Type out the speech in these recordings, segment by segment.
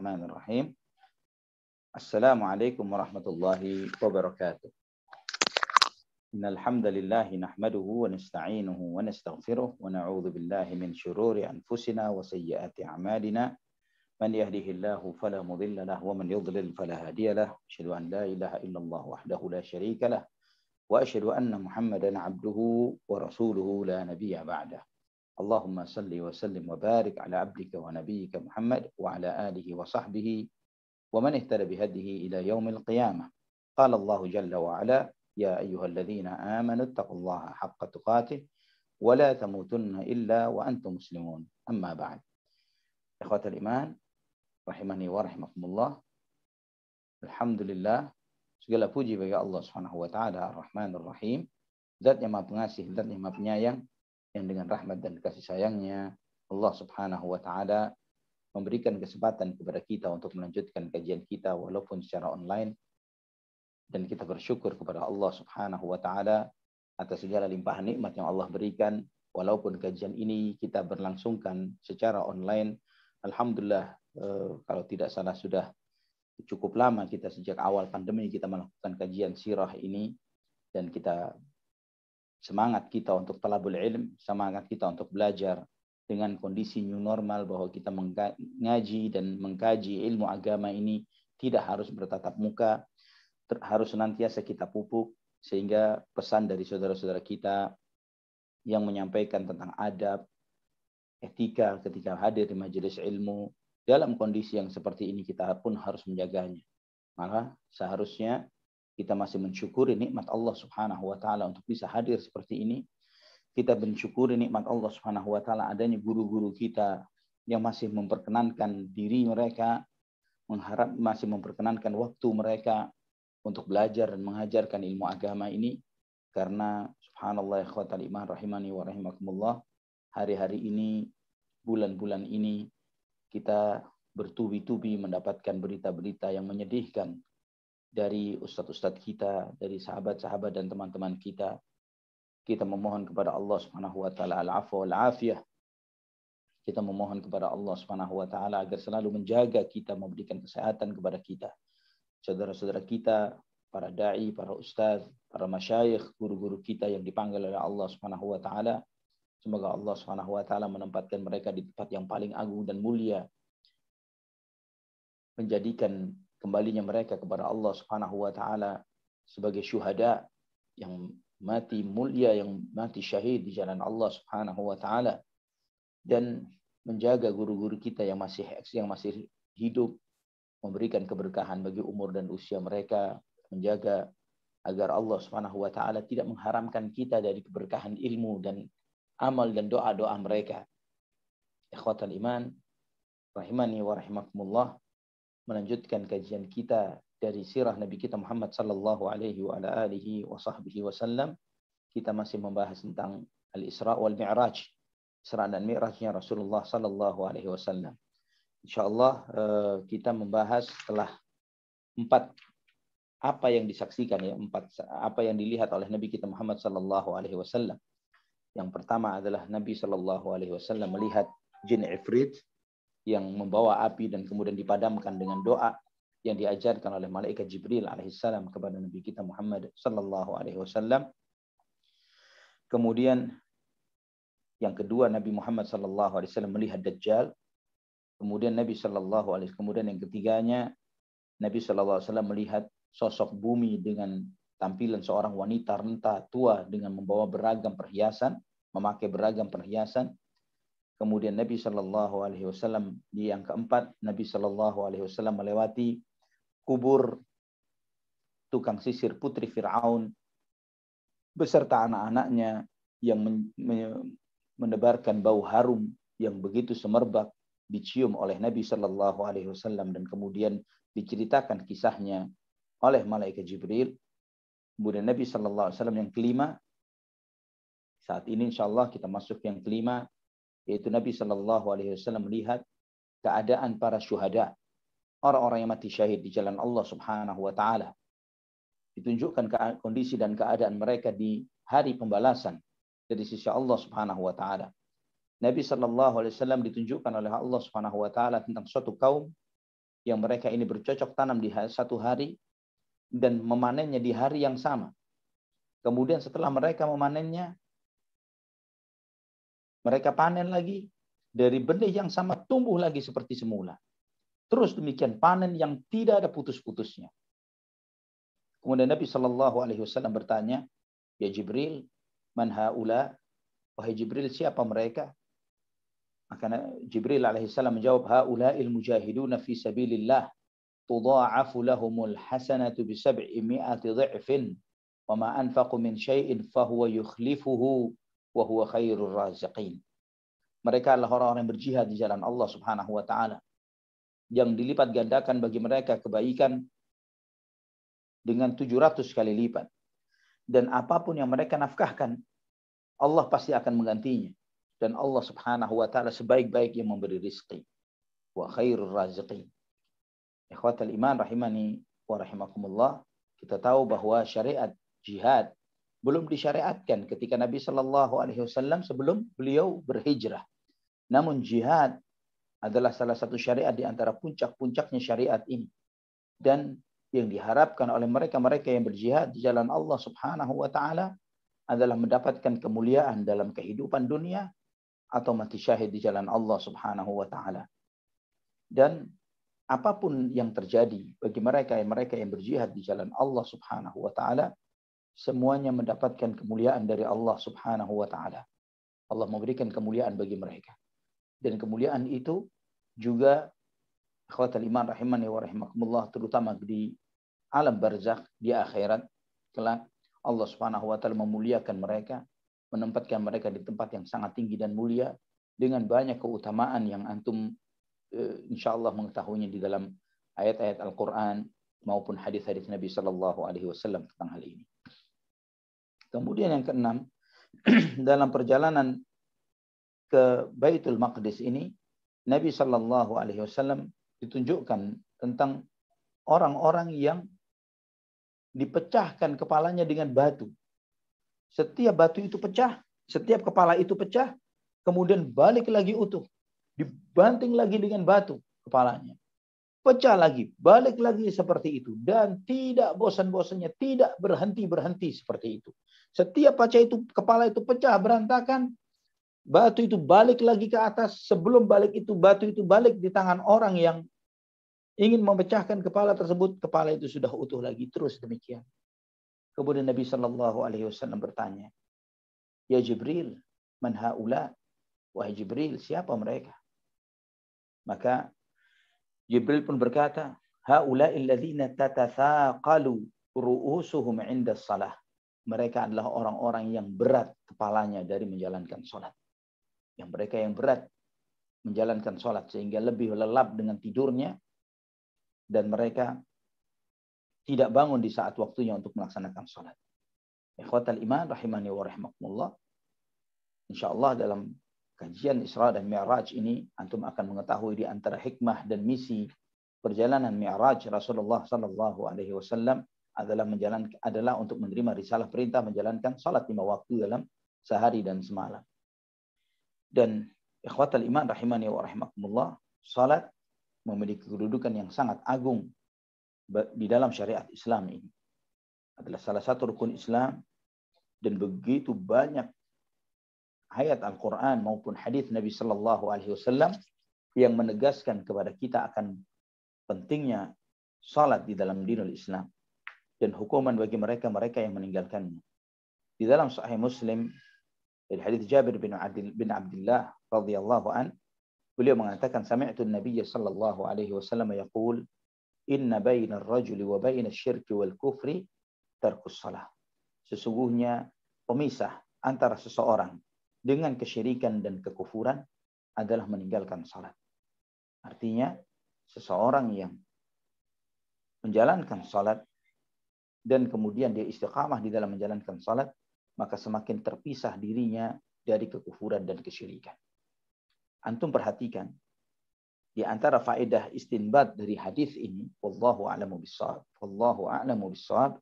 Bismillahirrahmanirrahim. Assalamualaikum warahmatullahi wabarakatuh. Innal hamdalillah nahmaduhu wa nasta'inuhu wa nastaghfiruh wa na'udzu billahi min shururi anfusina wa sayyiati a'malina. Man yahdihillahu fala mudilla lahu wa man yudlil fala hadiya lahu. Asyhadu an la ilaha illallah wahdahu la syarika lahu wa asyhadu anna Muhammadan 'abduhu wa rasuluhu la nabiyya ba'dah. Allahumma salli wa sallim wa barik ala abdika wa nabiyyika Muhammad wa ala alihi wa sahbihi wa man ihtada bihadihi ila yaumil qiyamah. Qala Allah jalla wa ala, ya ayyuhalladzina amanu taqullaha haqqa tuqatih wa la tamutunna illa wa antum muslimun. Amma ba'd. Ikhwatal iman, rahimani wa rahimakumullah. Alhamdulillah, segala puji bagi Allah Subhanahu wa taala Ar-Rahmanir Rahim, Zat yang Maha Pengasih, Zat yang Maha Penyayang, yang dengan rahmat dan kasih sayangnya Allah Subhanahu wa taala memberikan kesempatan kepada kita untuk melanjutkan kajian kita walaupun secara online, dan kita bersyukur kepada Allah Subhanahu wa taala atas segala limpahan nikmat yang Allah berikan. Walaupun kajian ini kita berlangsungkan secara online, alhamdulillah, kalau tidak salah sudah cukup lama kita sejak awal pandemi kita melakukan kajian sirah ini, dan kita semangat kita untuk talabul ilm, semangat kita untuk belajar dengan kondisi new normal bahwa kita mengaji dan mengkaji ilmu agama ini tidak harus bertatap muka, harus senantiasa kita pupuk, sehingga pesan dari saudara-saudara kita yang menyampaikan tentang adab, etika ketika hadir di majelis ilmu, dalam kondisi yang seperti ini kita pun harus menjaganya. Maka seharusnya kita masih mensyukuri nikmat Allah Subhanahu wa taala untuk bisa hadir seperti ini. Kita mensyukuri nikmat Allah Subhanahu wa taala adanya guru-guru kita yang masih memperkenankan diri mereka, masih memperkenankan waktu mereka untuk belajar dan mengajarkan ilmu agama ini. Karena subhanallah ikhwatal iman rahimani wa rahimakumullah, hari-hari ini, bulan-bulan ini kita bertubi-tubi mendapatkan berita-berita yang menyedihkan dari ustadz-ustadz kita, dari sahabat-sahabat dan teman-teman kita. Kita memohon kepada Allah Subhanahu wa taala al-afwa wal afiyah. Kita memohon kepada Allah Subhanahu wa taala agar selalu menjaga kita, memberikan kesehatan kepada kita. Saudara-saudara kita, para dai, para ustadz, para masyayikh, guru-guru kita yang dipanggil oleh Allah Subhanahu wa taala, semoga Allah Subhanahu wa taala menempatkan mereka di tempat yang paling agung dan mulia, menjadikan kembalinya mereka kepada Allah Subhanahu wa taala sebagai syuhada yang mati mulia, yang mati syahid di jalan Allah Subhanahu wa taala, dan menjaga guru-guru kita yang masih hidup, memberikan keberkahan bagi umur dan usia mereka, menjaga agar Allah Subhanahu wa taala tidak mengharamkan kita dari keberkahan ilmu dan amal dan doa-doa mereka. Ikhwatal iman rahimani wa rahimakumullah, melanjutkan kajian kita dari sirah Nabi kita Muhammad sallallahu alaihi wa ala alihi wa sahbihi wasallam. Kita masih membahas tentang al-Isra wal Mi'raj, Isra dan Mi'rajnya Rasulullah sallallahu alaihi wasallam. Insyaallah kita membahas setelah 4 apa yang disaksikan, ya, 4 apa yang dilihat oleh Nabi kita Muhammad sallallahu alaihi wasallam. Yang pertama adalah Nabi sallallahu alaihi wasallam melihat jin Ifrit yang membawa api dan kemudian dipadamkan dengan doa yang diajarkan oleh malaikat Jibril alaihissalam kepada Nabi kita Muhammad sallallahu alaihi wasallam. Kemudian yang kedua, Nabi Muhammad sallallahu alaihi wasallam melihat Dajjal. Kemudian kemudian yang ketiganya, Nabi sallallahu alaihi wasallam melihat sosok bumi dengan tampilan seorang wanita renta tua dengan membawa beragam perhiasan, memakai beragam perhiasan. Kemudian Nabi Shallallahu Alaihi Wasallam di yang keempat, Nabi Shallallahu Alaihi Wasallam melewati kubur tukang sisir putri Fir'aun beserta anak-anaknya yang menebarkan bau harum yang begitu semerbak, dicium oleh Nabi Shallallahu Alaihi Wasallam, dan kemudian diceritakan kisahnya oleh malaikat Jibril. Kemudian Nabi Shallallahu Alaihi Wasallam yang kelima, saat ini insya Allah kita masuk yang kelima, yaitu Nabi Shallallahu Alaihi Wasallam melihat keadaan para syuhada, orang-orang yang mati syahid di jalan Allah Subhanahu Wa Taala. Ditunjukkan kondisi dan keadaan mereka di hari pembalasan dari sisi Allah Subhanahu Wa Taala. Nabi Shallallahu Alaihi Wasallam ditunjukkan oleh Allah Subhanahu Wa Taala tentang suatu kaum yang mereka ini bercocok tanam di satu hari dan memanennya di hari yang sama. Kemudian setelah mereka memanennya, mereka panen lagi dari benih yang sama, tumbuh lagi seperti semula. Terus demikian panen yang tidak ada putus-putusnya. Kemudian Nabi Shallallahu Alaihi Wasallam bertanya, ya Jibril, man haula? Wahai Jibril, siapa mereka? Maka Jibril alaihissalam menjawab, haula'il mujahiduna fi sabilillah tudha'afu lahumul hasanatu bi 700 dha'fin wa ma anfaqu min syai'in fahuwa yukhlifuhu wa huwa khairur raziqin. Mereka adalah orang-orang yang berjihad di jalan Allah Subhanahu wa taala, yang dilipat gandakan bagi mereka kebaikan dengan 700 kali lipat. Dan apapun yang mereka nafkahkan, Allah pasti akan menggantinya. Dan Allah Subhanahu wa taala sebaik-baik yang memberi rizki. Wa khairur raziqin. Ikhwatal iman rahimani wa rahimakumullah, kita tahu bahwa syariat jihad belum disyariatkan ketika Nabi Shallallahu Alaihi Wasallam sebelum beliau berhijrah. Namun jihad adalah salah satu syariat di antara puncak-puncaknya syariat ini. Dan yang diharapkan oleh mereka-mereka yang berjihad di jalan Allah Subhanahu wa taala adalah mendapatkan kemuliaan dalam kehidupan dunia atau mati syahid di jalan Allah Subhanahu wa taala. Dan apapun yang terjadi bagi mereka yang berjihad di jalan Allah Subhanahu wa taala, semuanya mendapatkan kemuliaan dari Allah Subhanahu wa taala. Allah memberikan kemuliaan bagi mereka. Dan kemuliaan itu juga ikhwatal iman rahimani wa rahimakumullah, terutama di alam barzakh, di akhirat kelak Allah Subhanahu wa taala memuliakan mereka, menempatkan mereka di tempat yang sangat tinggi dan mulia dengan banyak keutamaan yang antum insyaallah mengetahuinya di dalam ayat-ayat Al-Qur'an maupun hadis-hadis Nabi sallallahu alaihi wasallam tentang hal ini. Kemudian yang keenam, dalam perjalanan ke Baitul Maqdis ini, Nabi sallallahu alaihi wasallam ditunjukkan tentang orang-orang yang dipecahkan kepalanya dengan batu. Setiap batu itu pecah, setiap kepala itu pecah, kemudian balik lagi utuh. Dibanting lagi dengan batu kepalanya. Pecah lagi, balik lagi seperti itu. Dan tidak bosan-bosannya, tidak berhenti-berhenti seperti itu. Setiap pecah itu, kepala itu pecah, berantakan, batu itu balik lagi ke atas. Sebelum balik itu, batu itu balik di tangan orang yang ingin memecahkan kepala tersebut, kepala itu sudah utuh lagi, terus demikian. Kemudian Nabi Shallallahu Alaihi Wasallam bertanya, ya Jibril, man haula? Wahai Jibril, siapa mereka? Maka Jibril pun berkata, haula'il ladzina tatathaqalu ru'usuhum 'inda shalah. Mereka adalah orang-orang yang berat kepalanya dari menjalankan salat. Yang mereka yang berat menjalankan salat sehingga lebih lelap dengan tidurnya, dan mereka tidak bangun di saat waktunya untuk melaksanakan salat. Ikhwatal iman rahimani wa rahimakumullah. Insyaallah dalam kajian Isra dan Mi'raj ini antum akan mengetahui di antara hikmah dan misi perjalanan Mi'raj Rasulullah sallallahu alaihi wasallam adalah untuk menerima risalah perintah menjalankan salat 5 waktu dalam sehari dan semalam. Dan ikhwatal iman rahimani wa rahimakumullah, salat memiliki kedudukan yang sangat agung di dalam syariat Islam ini. Adalah salah satu rukun Islam, dan begitu banyak ayat Al-Quran maupun hadis Nabi Sallallahu Alaihi Wasallam yang menegaskan kepada kita akan pentingnya salat di dalam dinul Islam dan hukuman bagi mereka yang meninggalkannya. Di dalam Sahih Muslim dari hadis Jabir bin Abdullah radhiyallahu an, beliau mengatakan, sami'tu an-nabiy sallallahu alaihi wasallam yaqul, inna baina ar-rajuli wa baina asy-syirki wal kufri tarkus shalah. Sesungguhnya pemisah antara seseorang dengan kesyirikan dan kekufuran adalah meninggalkan salat. Artinya, seseorang yang menjalankan salat dan kemudian dia istiqamah di dalam menjalankan salat, maka semakin terpisah dirinya dari kekufuran dan kesyirikan. Antum perhatikan, di antara faedah istinbat dari hadis ini, wallahu a'lamu bissawab,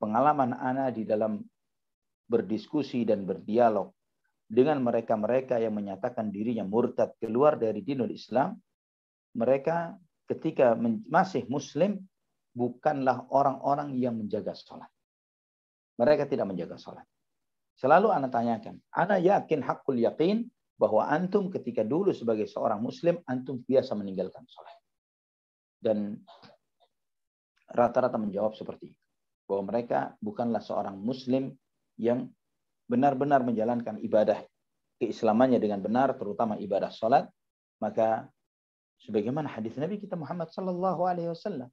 pengalaman ana di dalam berdiskusi dan berdialog dengan mereka-mereka yang menyatakan dirinya murtad keluar dari dinul Islam, mereka ketika masih muslim bukanlah orang-orang yang menjaga sholat. Mereka tidak menjaga sholat. Selalu ana tanyakan, ana yakin hakul yakin bahwa antum ketika dulu sebagai seorang muslim, antum biasa meninggalkan sholat. Dan rata-rata menjawab seperti itu. Bahwa mereka bukanlah seorang muslim yang benar-benar menjalankan ibadah keislamannya dengan benar, terutama ibadah sholat. Maka sebagaimana hadis Nabi kita Muhammad sallallahu alaihi wasallam,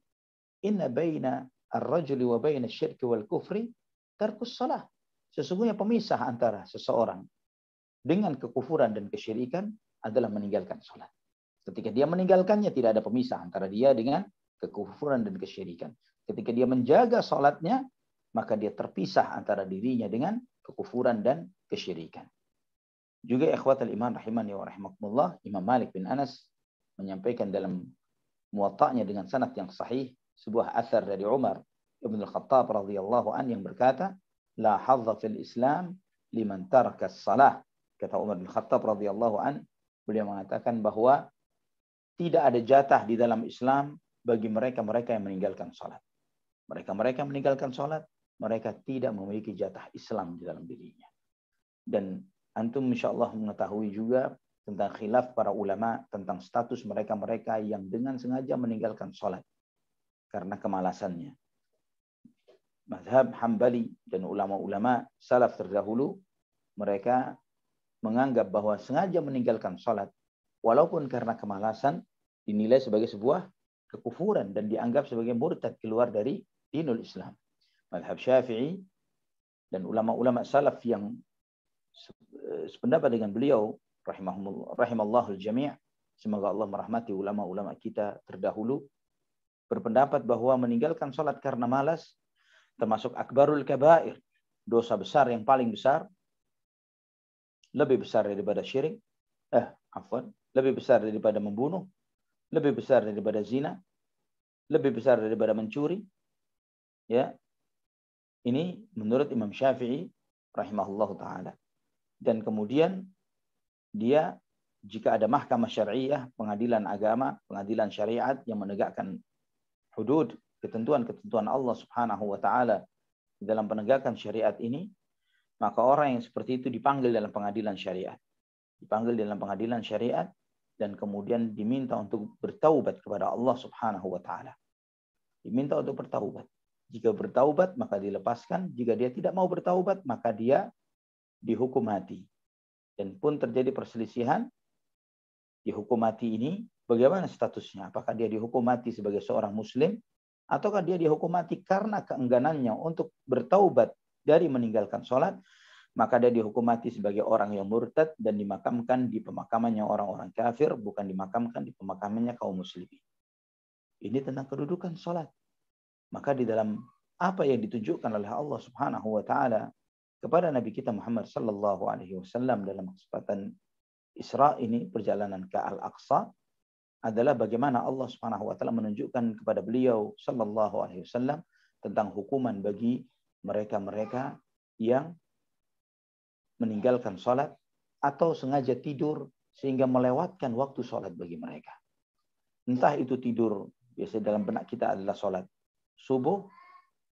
inna baina ar-rajuli wa baina asy-syirki wal kufri tarkus shalah. Sesungguhnya pemisah antara seseorang dengan kekufuran dan kesyirikan adalah meninggalkan sholat. Ketika dia meninggalkannya, tidak ada pemisah antara dia dengan kekufuran dan kesyirikan. Ketika dia menjaga sholatnya, maka dia terpisah antara dirinya dengan kekufuran dan kesyirikan. Juga ikhwatal iman rahimani wa rahimakumullah, Imam Malik bin Anas menyampaikan dalam Muwatta'nya dengan sanad yang sahih sebuah athar dari Umar Ibn Al-Khattab radhiyallahu an yang berkata, la hadza fil Islam liman taraka as-salah. Kata Umar bin Khattab radhiyallahu an, beliau mengatakan bahwa tidak ada jatah di dalam Islam bagi mereka-mereka yang meninggalkan salat. Mereka-mereka yang meninggalkan salat, mereka tidak memiliki jatah Islam di dalam dirinya. Dan antum insyaallah mengetahui juga tentang khilaf para ulama tentang status mereka-mereka yang dengan sengaja meninggalkan salat karena kemalasannya. Mazhab Hambali dan ulama-ulama salaf terdahulu, mereka menganggap bahwa sengaja meninggalkan sholat, walaupun karena kemalasan, dinilai sebagai sebuah kekufuran dan dianggap sebagai murtad, keluar dari dinul Islam. Mazhab Syafi'i dan ulama-ulama salaf yang sependapat dengan beliau, rahimahumullah jami', semoga Allah merahmati ulama-ulama kita terdahulu, berpendapat bahwa meninggalkan sholat karena malas termasuk akbarul kabair, dosa besar yang paling besar, lebih besar daripada syirik, lebih besar daripada membunuh, lebih besar daripada zina, lebih besar daripada mencuri. Ya, ini menurut Imam Syafi'i rahimahullahu taala. Dan kemudian dia, jika ada mahkamah syariah, pengadilan agama, pengadilan syariat yang menegakkan hudud, ketentuan-ketentuan Allah Subhanahu wa taala dalam penegakan syariat ini, maka orang yang seperti itu dipanggil dalam pengadilan syariat. Dipanggil dalam pengadilan syariat dan kemudian diminta untuk bertaubat kepada Allah Subhanahu wa taala. Diminta untuk bertaubat. Jika bertaubat maka dilepaskan, jika dia tidak mau bertaubat maka dia dihukum mati. Dan pun terjadi perselisihan, dihukum mati ini bagaimana statusnya? Apakah dia dihukum mati sebagai seorang muslim ataukah dia dihukum mati karena keengganannya untuk bertaubat dari meninggalkan sholat? Maka dia dihukum mati sebagai orang yang murtad dan dimakamkan di pemakamannya orang-orang kafir, bukan dimakamkan di pemakamannya kaum muslimin. Ini tentang kedudukan sholat. Maka di dalam apa yang ditunjukkan oleh Allah Subhanahu wa taala kepada Nabi kita Muhammad sallallahu alaihi wasallam dalam kesempatan Isra ini, perjalanan ke Al-Aqsa, adalah bagaimana Allah Subhanahu wa taala menunjukkan kepada beliau sallallahu alaihi wasallam tentang hukuman bagi mereka-mereka yang meninggalkan salat atau sengaja tidur sehingga melewatkan waktu salat bagi mereka. Entah itu tidur, biasanya dalam benak kita adalah salat subuh,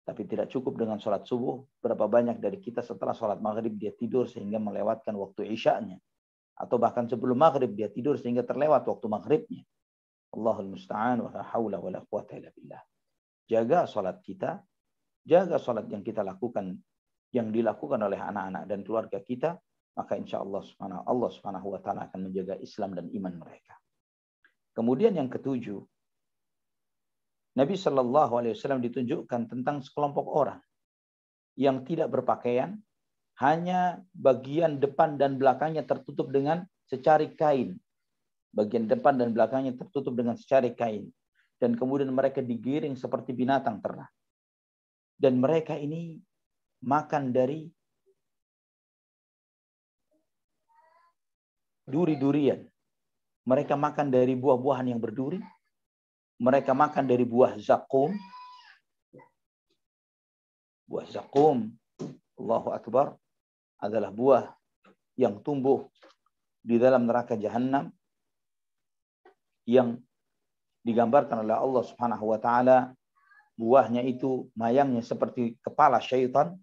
tapi tidak cukup dengan salat subuh. Berapa banyak dari kita setelah salat maghrib dia tidur sehingga melewatkan waktu isya'nya. Atau bahkan sebelum maghrib dia tidur sehingga terlewat waktu maghribnya. Allahul musta'an wa la haula wa la quwata illa billah. Jaga salat kita, jaga salat yang kita lakukan, yang dilakukan oleh anak-anak dan keluarga kita, maka insya Allah Subhanahu wa taala akan menjaga Islam dan iman mereka. Kemudian yang ketujuh, Nabi Shallallahu alaihi wasallam ditunjukkan tentang sekelompok orang yang tidak berpakaian, hanya bagian depan dan belakangnya tertutup dengan secarik kain. Bagian depan dan belakangnya tertutup dengan secarik kain. Dan kemudian mereka digiring seperti binatang ternak. Dan mereka ini makan dari duri-durian. Mereka makan dari buah-buahan yang berduri. Mereka makan dari buah zakum. Buah zakum, Allahu Akbar, adalah buah yang tumbuh di dalam neraka Jahannam, yang digambarkan oleh Allah Subhanahu wa taala, buahnya itu mayangnya seperti kepala syaitan,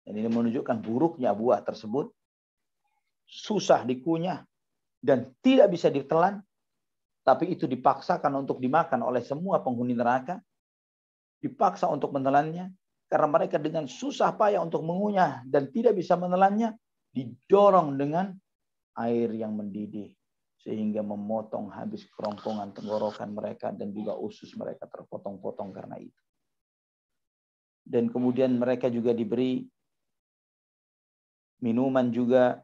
dan ini menunjukkan buruknya buah tersebut, susah dikunyah dan tidak bisa ditelan, tapi itu dipaksakan untuk dimakan oleh semua penghuni neraka, dipaksa untuk menelannya, karena mereka dengan susah payah untuk mengunyah dan tidak bisa menelannya, didorong dengan air yang mendidih, sehingga memotong habis kerongkongan tenggorokan mereka dan juga usus mereka terpotong-potong karena itu. Dan kemudian mereka juga diberi minuman juga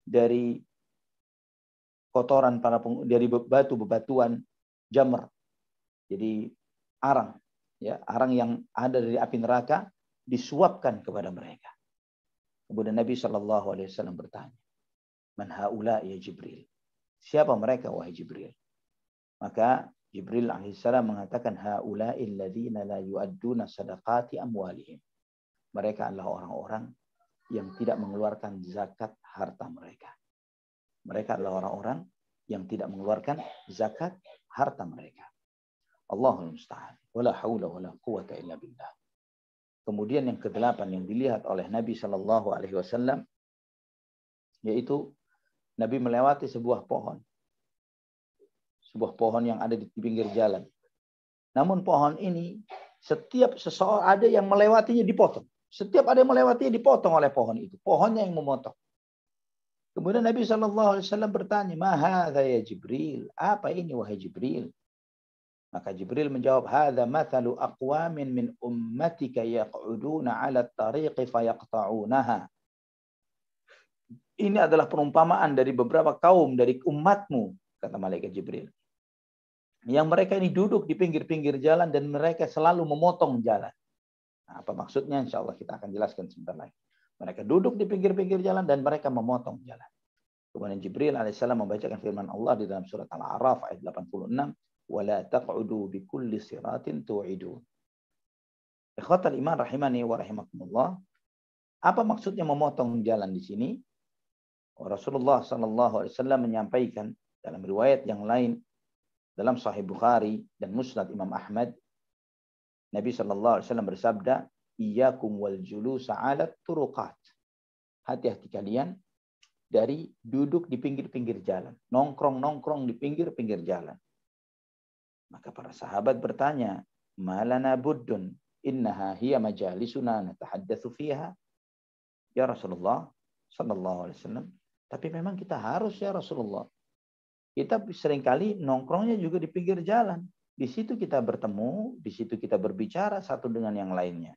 dari kotoran dari bebatuan jamr. Jadi arang, ya, arang yang ada dari api neraka disuapkan kepada mereka. Kemudian Nabi SAW bertanya, "Man haula ya Jibril?" Siapa mereka wahai Jibril? Maka Jibril alaihissalam mengatakan, "Haula'il ladzina la yu'adduna sadaqati amwalihim." Mereka adalah orang-orang yang tidak mengeluarkan zakat harta mereka. Mereka adalah orang-orang yang tidak mengeluarkan zakat harta mereka. Allahul musta'an. Wala haula wala quwata illa billah. Kemudian yang kedelapan yang dilihat oleh Nabi SAW, yaitu Nabi melewati sebuah pohon. Sebuah pohon yang ada di pinggir jalan. Namun pohon ini, setiap seseorang ada yang melewatinya dipotong. Setiap ada yang melewatinya dipotong oleh pohon itu. Pohonnya yang memotong. Kemudian Nabi SAW bertanya, "Ma hadza ya Jibril?" Apa ini wahai Jibril? Maka Jibril menjawab, "Hadza mathalu aqwamin min ummatika yaq'uduna 'ala at-tariqi fayaqta'unaha." Ini adalah perumpamaan dari beberapa kaum dari umatmu, kata malaikat Jibril. Yang mereka ini duduk di pinggir-pinggir jalan dan mereka selalu memotong jalan. Nah, apa maksudnya? Insya Allah kita akan jelaskan sebentar lagi. Mereka duduk di pinggir-pinggir jalan dan mereka memotong jalan. Kemudian Jibril alaihissalam membacakan firman Allah di dalam surat Al-A'raf ayat 86, "Wala taq'udu bi kulli siratin tu'idun." Ikhwatal iman rahimani wa rahimakumullah. Apa maksudnya memotong jalan di sini? Rasulullah SAW menyampaikan dalam riwayat yang lain dalam Sahih Bukhari dan Musnad Imam Ahmad, Nabi SAW bersabda, "Iyyakum wal julusa 'ala turuqat." Hati-hati kalian dari duduk di pinggir-pinggir jalan, nongkrong-nongkrong di pinggir-pinggir jalan. Maka para sahabat bertanya, "Malana buddun, innaha hiya majalisuna natahaddatsu fiha." Ya Rasulullah sallallahu alaihi wasallam, tapi memang kita harus ya Rasulullah. Kita seringkali nongkrongnya juga di pinggir jalan. Di situ kita bertemu, di situ kita berbicara satu dengan yang lainnya.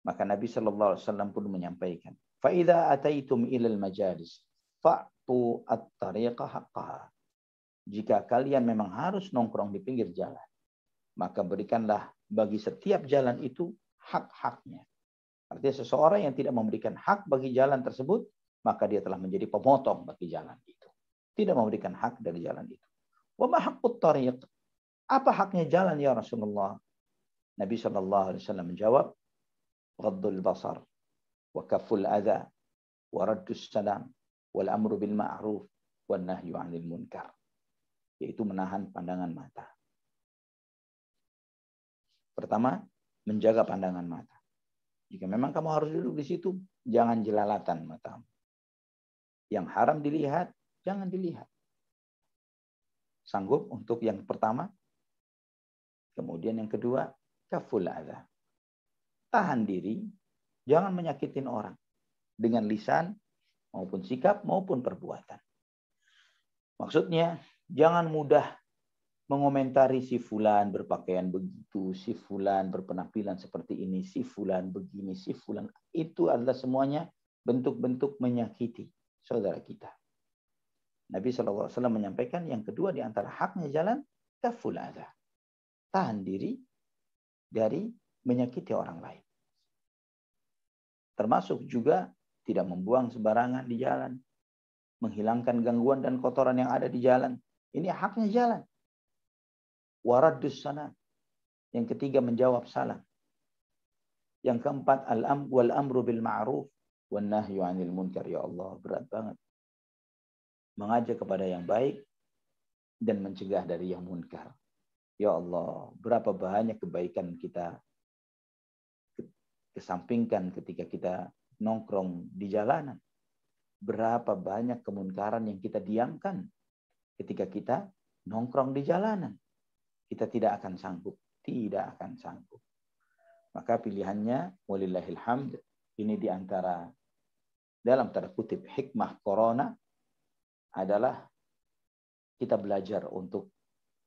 Maka Nabi sallallahu alaihi wasallam pun menyampaikan, "Fa idza ataitum ilal majalis fa'tu at-tariqa haqqaha." Jika kalian memang harus nongkrong di pinggir jalan, maka berikanlah bagi setiap jalan itu hak-haknya. Artinya seseorang yang tidak memberikan hak bagi jalan tersebut, maka dia telah menjadi pemotong bagi jalan itu. Tidak memberikan hak dari jalan itu. Wa ma haqqut tariq? Apa haknya jalan ya Rasulullah? Nabi SAW menjawab, "Ghaddul basar, wa kaful adha, wa raddus salam, wal amru bil ma'ruf, wan nahyu 'anil munkar." Yaitu menahan pandangan mata. Pertama, menjaga pandangan mata. Jika memang kamu harus duduk di situ, jangan jelalatan matamu. Yang haram dilihat, jangan dilihat. Sanggup untuk yang pertama. Kemudian yang kedua, kaful adha. Tahan diri, jangan menyakitin orang. Dengan lisan, maupun sikap, maupun perbuatan. Maksudnya, jangan mudah mengomentari si fulan berpakaian begitu, si fulan berpenampilan seperti ini, si fulan begini, si fulan. Itu adalah semuanya bentuk-bentuk menyakiti saudara kita. Nabi SAW menyampaikan yang kedua di antara haknya jalan, kaful adha. Tahan diri dari menyakiti orang lain. Termasuk juga tidak membuang sembarangan di jalan. Menghilangkan gangguan dan kotoran yang ada di jalan. Ini haknya jalan. Waraddus salam. Yang ketiga menjawab salam. Yang keempat wal amru bil ma'ruf wan nahyu 'anil munkar. Ya Allah, berat banget. Mengajak kepada yang baik dan mencegah dari yang munkar. Ya Allah, berapa banyak kebaikan kita kesampingkan ketika kita nongkrong di jalanan. Berapa banyak kemunkaran yang kita diamkan ketika kita nongkrong di jalanan. Kita tidak akan sanggup. Tidak akan sanggup. Maka pilihannya, walillahil hamd, ini diantara dalam tanda kutip hikmah corona adalah kita belajar untuk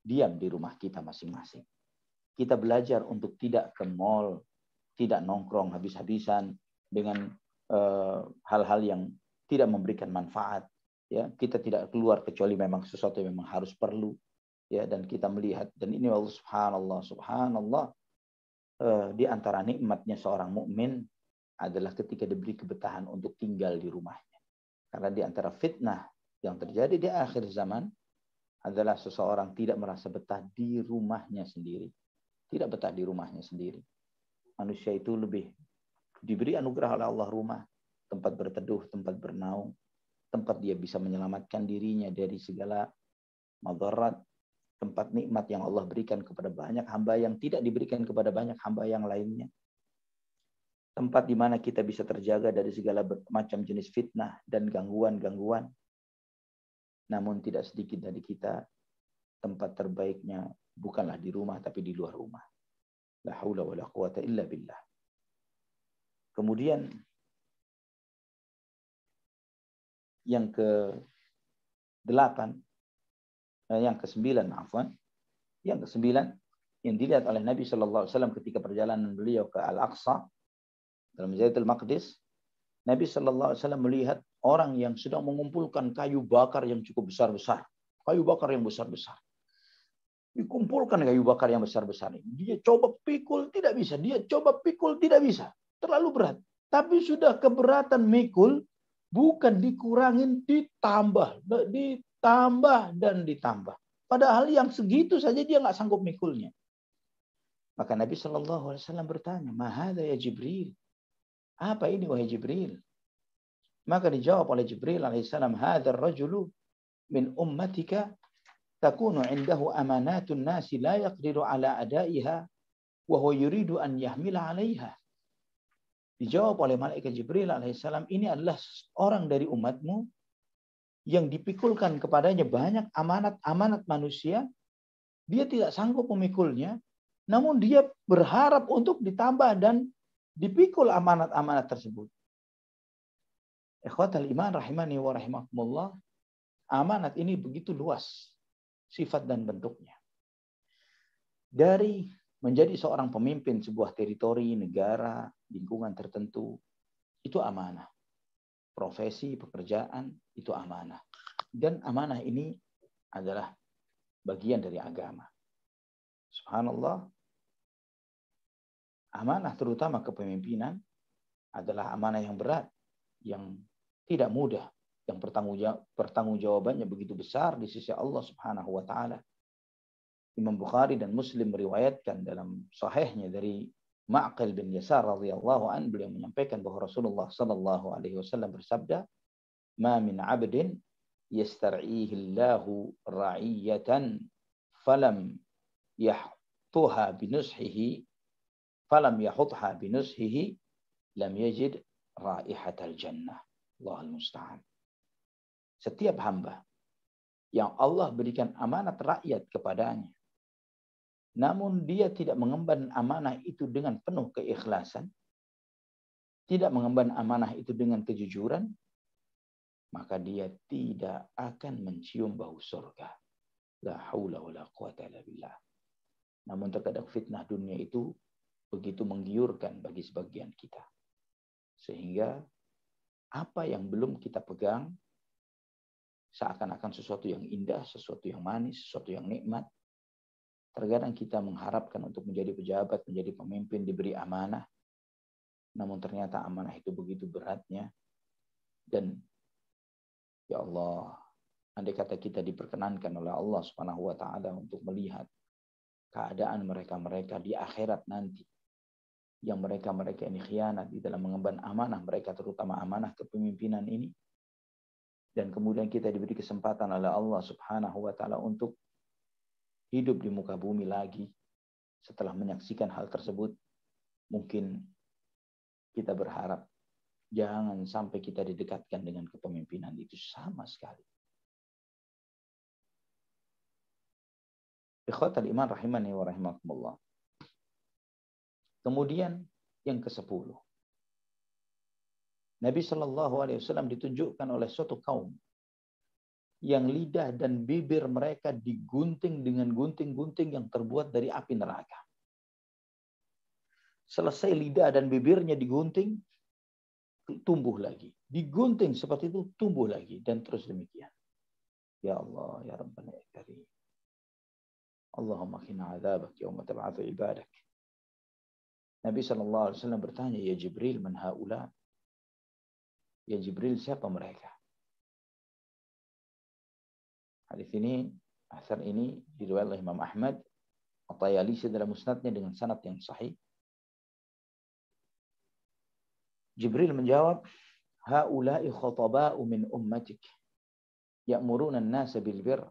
diam di rumah kita masing-masing. Kita belajar untuk tidak ke mall, tidak nongkrong habis-habisan dengan hal-hal yang tidak memberikan manfaat. Ya, kita tidak keluar kecuali memang sesuatu yang memang harus perlu. Ya, dan kita melihat, dan ini Allah subhanallah, di antara nikmatnya seorang mukmin adalah ketika diberi kebetahan untuk tinggal di rumahnya. Karena di antara fitnah yang terjadi di akhir zaman adalah seseorang tidak merasa betah di rumahnya sendiri. Tidak betah di rumahnya sendiri. Manusia itu lebih diberi anugerah oleh Allah rumah, tempat berteduh, tempat bernaung, tempat dia bisa menyelamatkan dirinya dari segala madarat, tempat nikmat yang Allah berikan kepada banyak hamba yang tidak diberikan kepada banyak hamba yang lainnya. Tempat di mana kita bisa terjaga dari segala macam jenis fitnah dan gangguan-gangguan. Namun tidak sedikit dari kita, tempat terbaiknya bukanlah di rumah, tapi di luar rumah. La haula wa la quwata illa billah. Kemudian, yang ke-8, yang ke-9, yang ke-9 yang dilihat oleh Nabi SAW ketika perjalanan beliau ke Al-Aqsa dalam Baitul Maqdis, Nabi SAW melihat orang yang sedang mengumpulkan kayu bakar yang cukup besar-besar, kayu bakar yang besar-besar. Dikumpulkan kayu bakar yang besar-besar ini. Dia coba pikul, tidak bisa. Dia coba pikul, tidak bisa. Terlalu berat. Tapi sudah keberatan mikul, bukan dikurangin, ditambah, dan ditambah. Padahal yang segitu saja dia nggak sanggup mikulnya. Maka Nabi SAW bertanya, "Mahada ya Jibril?" Apa ini wahai Jibril? Maka dijawab oleh Jibril alaihissalam, "Hadzal rajulu min ummatika takunu 'indahu amanatun nasi la yaqdiru 'ala adaiha wa huwa yuridu an yahmila 'alaiha." Dijawab oleh malaikat Jibril alaihissalam, ini adalah orang dari umatmu yang dipikulkan kepadanya banyak amanat-amanat manusia, dia tidak sanggup memikulnya, namun dia berharap untuk ditambah dan dipikul amanat-amanat tersebut. Ikhwatal iman rahimani wa rahimakumullah, amanat ini begitu luas sifat dan bentuknya. Dari menjadi seorang pemimpin sebuah teritori, negara, lingkungan tertentu, itu amanah. Profesi, pekerjaan, itu amanah. Dan amanah ini adalah bagian dari agama. Subhanallah, amanah terutama kepemimpinan adalah amanah yang berat, yang tidak mudah, yang pertanggungjawabannya begitu besar di sisi Allah Subhanahu wa taala. Imam Bukhari dan Muslim meriwayatkan dalam sahihnya dari Ma'qil bin Yasar radhiyallahu an, beliau menyampaikan bahwa Rasulullah sallallahu alaihi wasallam bersabda, "Ma min 'abdin yastar'ihi Allahu ra'iyatan falam yahtuha binushihi lam yajid raihatal jannah." Allahul musta'an. Setiap hamba yang Allah berikan amanat rakyat kepadanya, namun dia tidak mengemban amanah itu dengan penuh keikhlasan, tidak mengemban amanah itu dengan kejujuran, maka dia tidak akan mencium bau surga. La haula wa la quwata illa billah. Namun terkadang fitnah dunia itu begitu menggiurkan bagi sebagian kita. Sehingga apa yang belum kita pegang seakan-akan sesuatu yang indah, sesuatu yang manis, sesuatu yang nikmat. Terkadang kita mengharapkan untuk menjadi pejabat, menjadi pemimpin, diberi amanah. Namun ternyata amanah itu begitu beratnya. Dan ya Allah, andai kata kita diperkenankan oleh Allah Subhanahu wa taala untuk melihat keadaan mereka-mereka di akhirat nanti, yang mereka-mereka ini khianat di dalam mengemban amanah mereka, terutama amanah kepemimpinan ini. Dan kemudian kita diberi kesempatan oleh Allah Subhanahu wa taala untuk hidup di muka bumi lagi setelah menyaksikan hal tersebut, mungkin kita berharap jangan sampai kita didekatkan dengan kepemimpinan itu sama sekali. Ikhwatal iman rahimani wa rahimakumullah. Kemudian yang ke-10. Nabi SAW ditunjukkan oleh suatu kaum yang lidah dan bibir mereka digunting dengan gunting-gunting yang terbuat dari api neraka. Selesai lidah dan bibirnya digunting, tumbuh lagi. Digunting seperti itu, tumbuh lagi. Dan terus demikian. Ya Allah, ya Rabbana ya Karim. Allahumma qina adzabak yawma tab'atsu ibadak. Nabi SAW bertanya, ya Jibril, man haula? Ya Jibril, siapa mereka? Hadis ini, asar ini diriwayatkan oleh Imam Ahmad, At-Tayalisi dalam musnadnya dengan sanad yang sahih. Jibril menjawab, haula'i khataba'u min ummatik ya'muruna an-nasa bil birr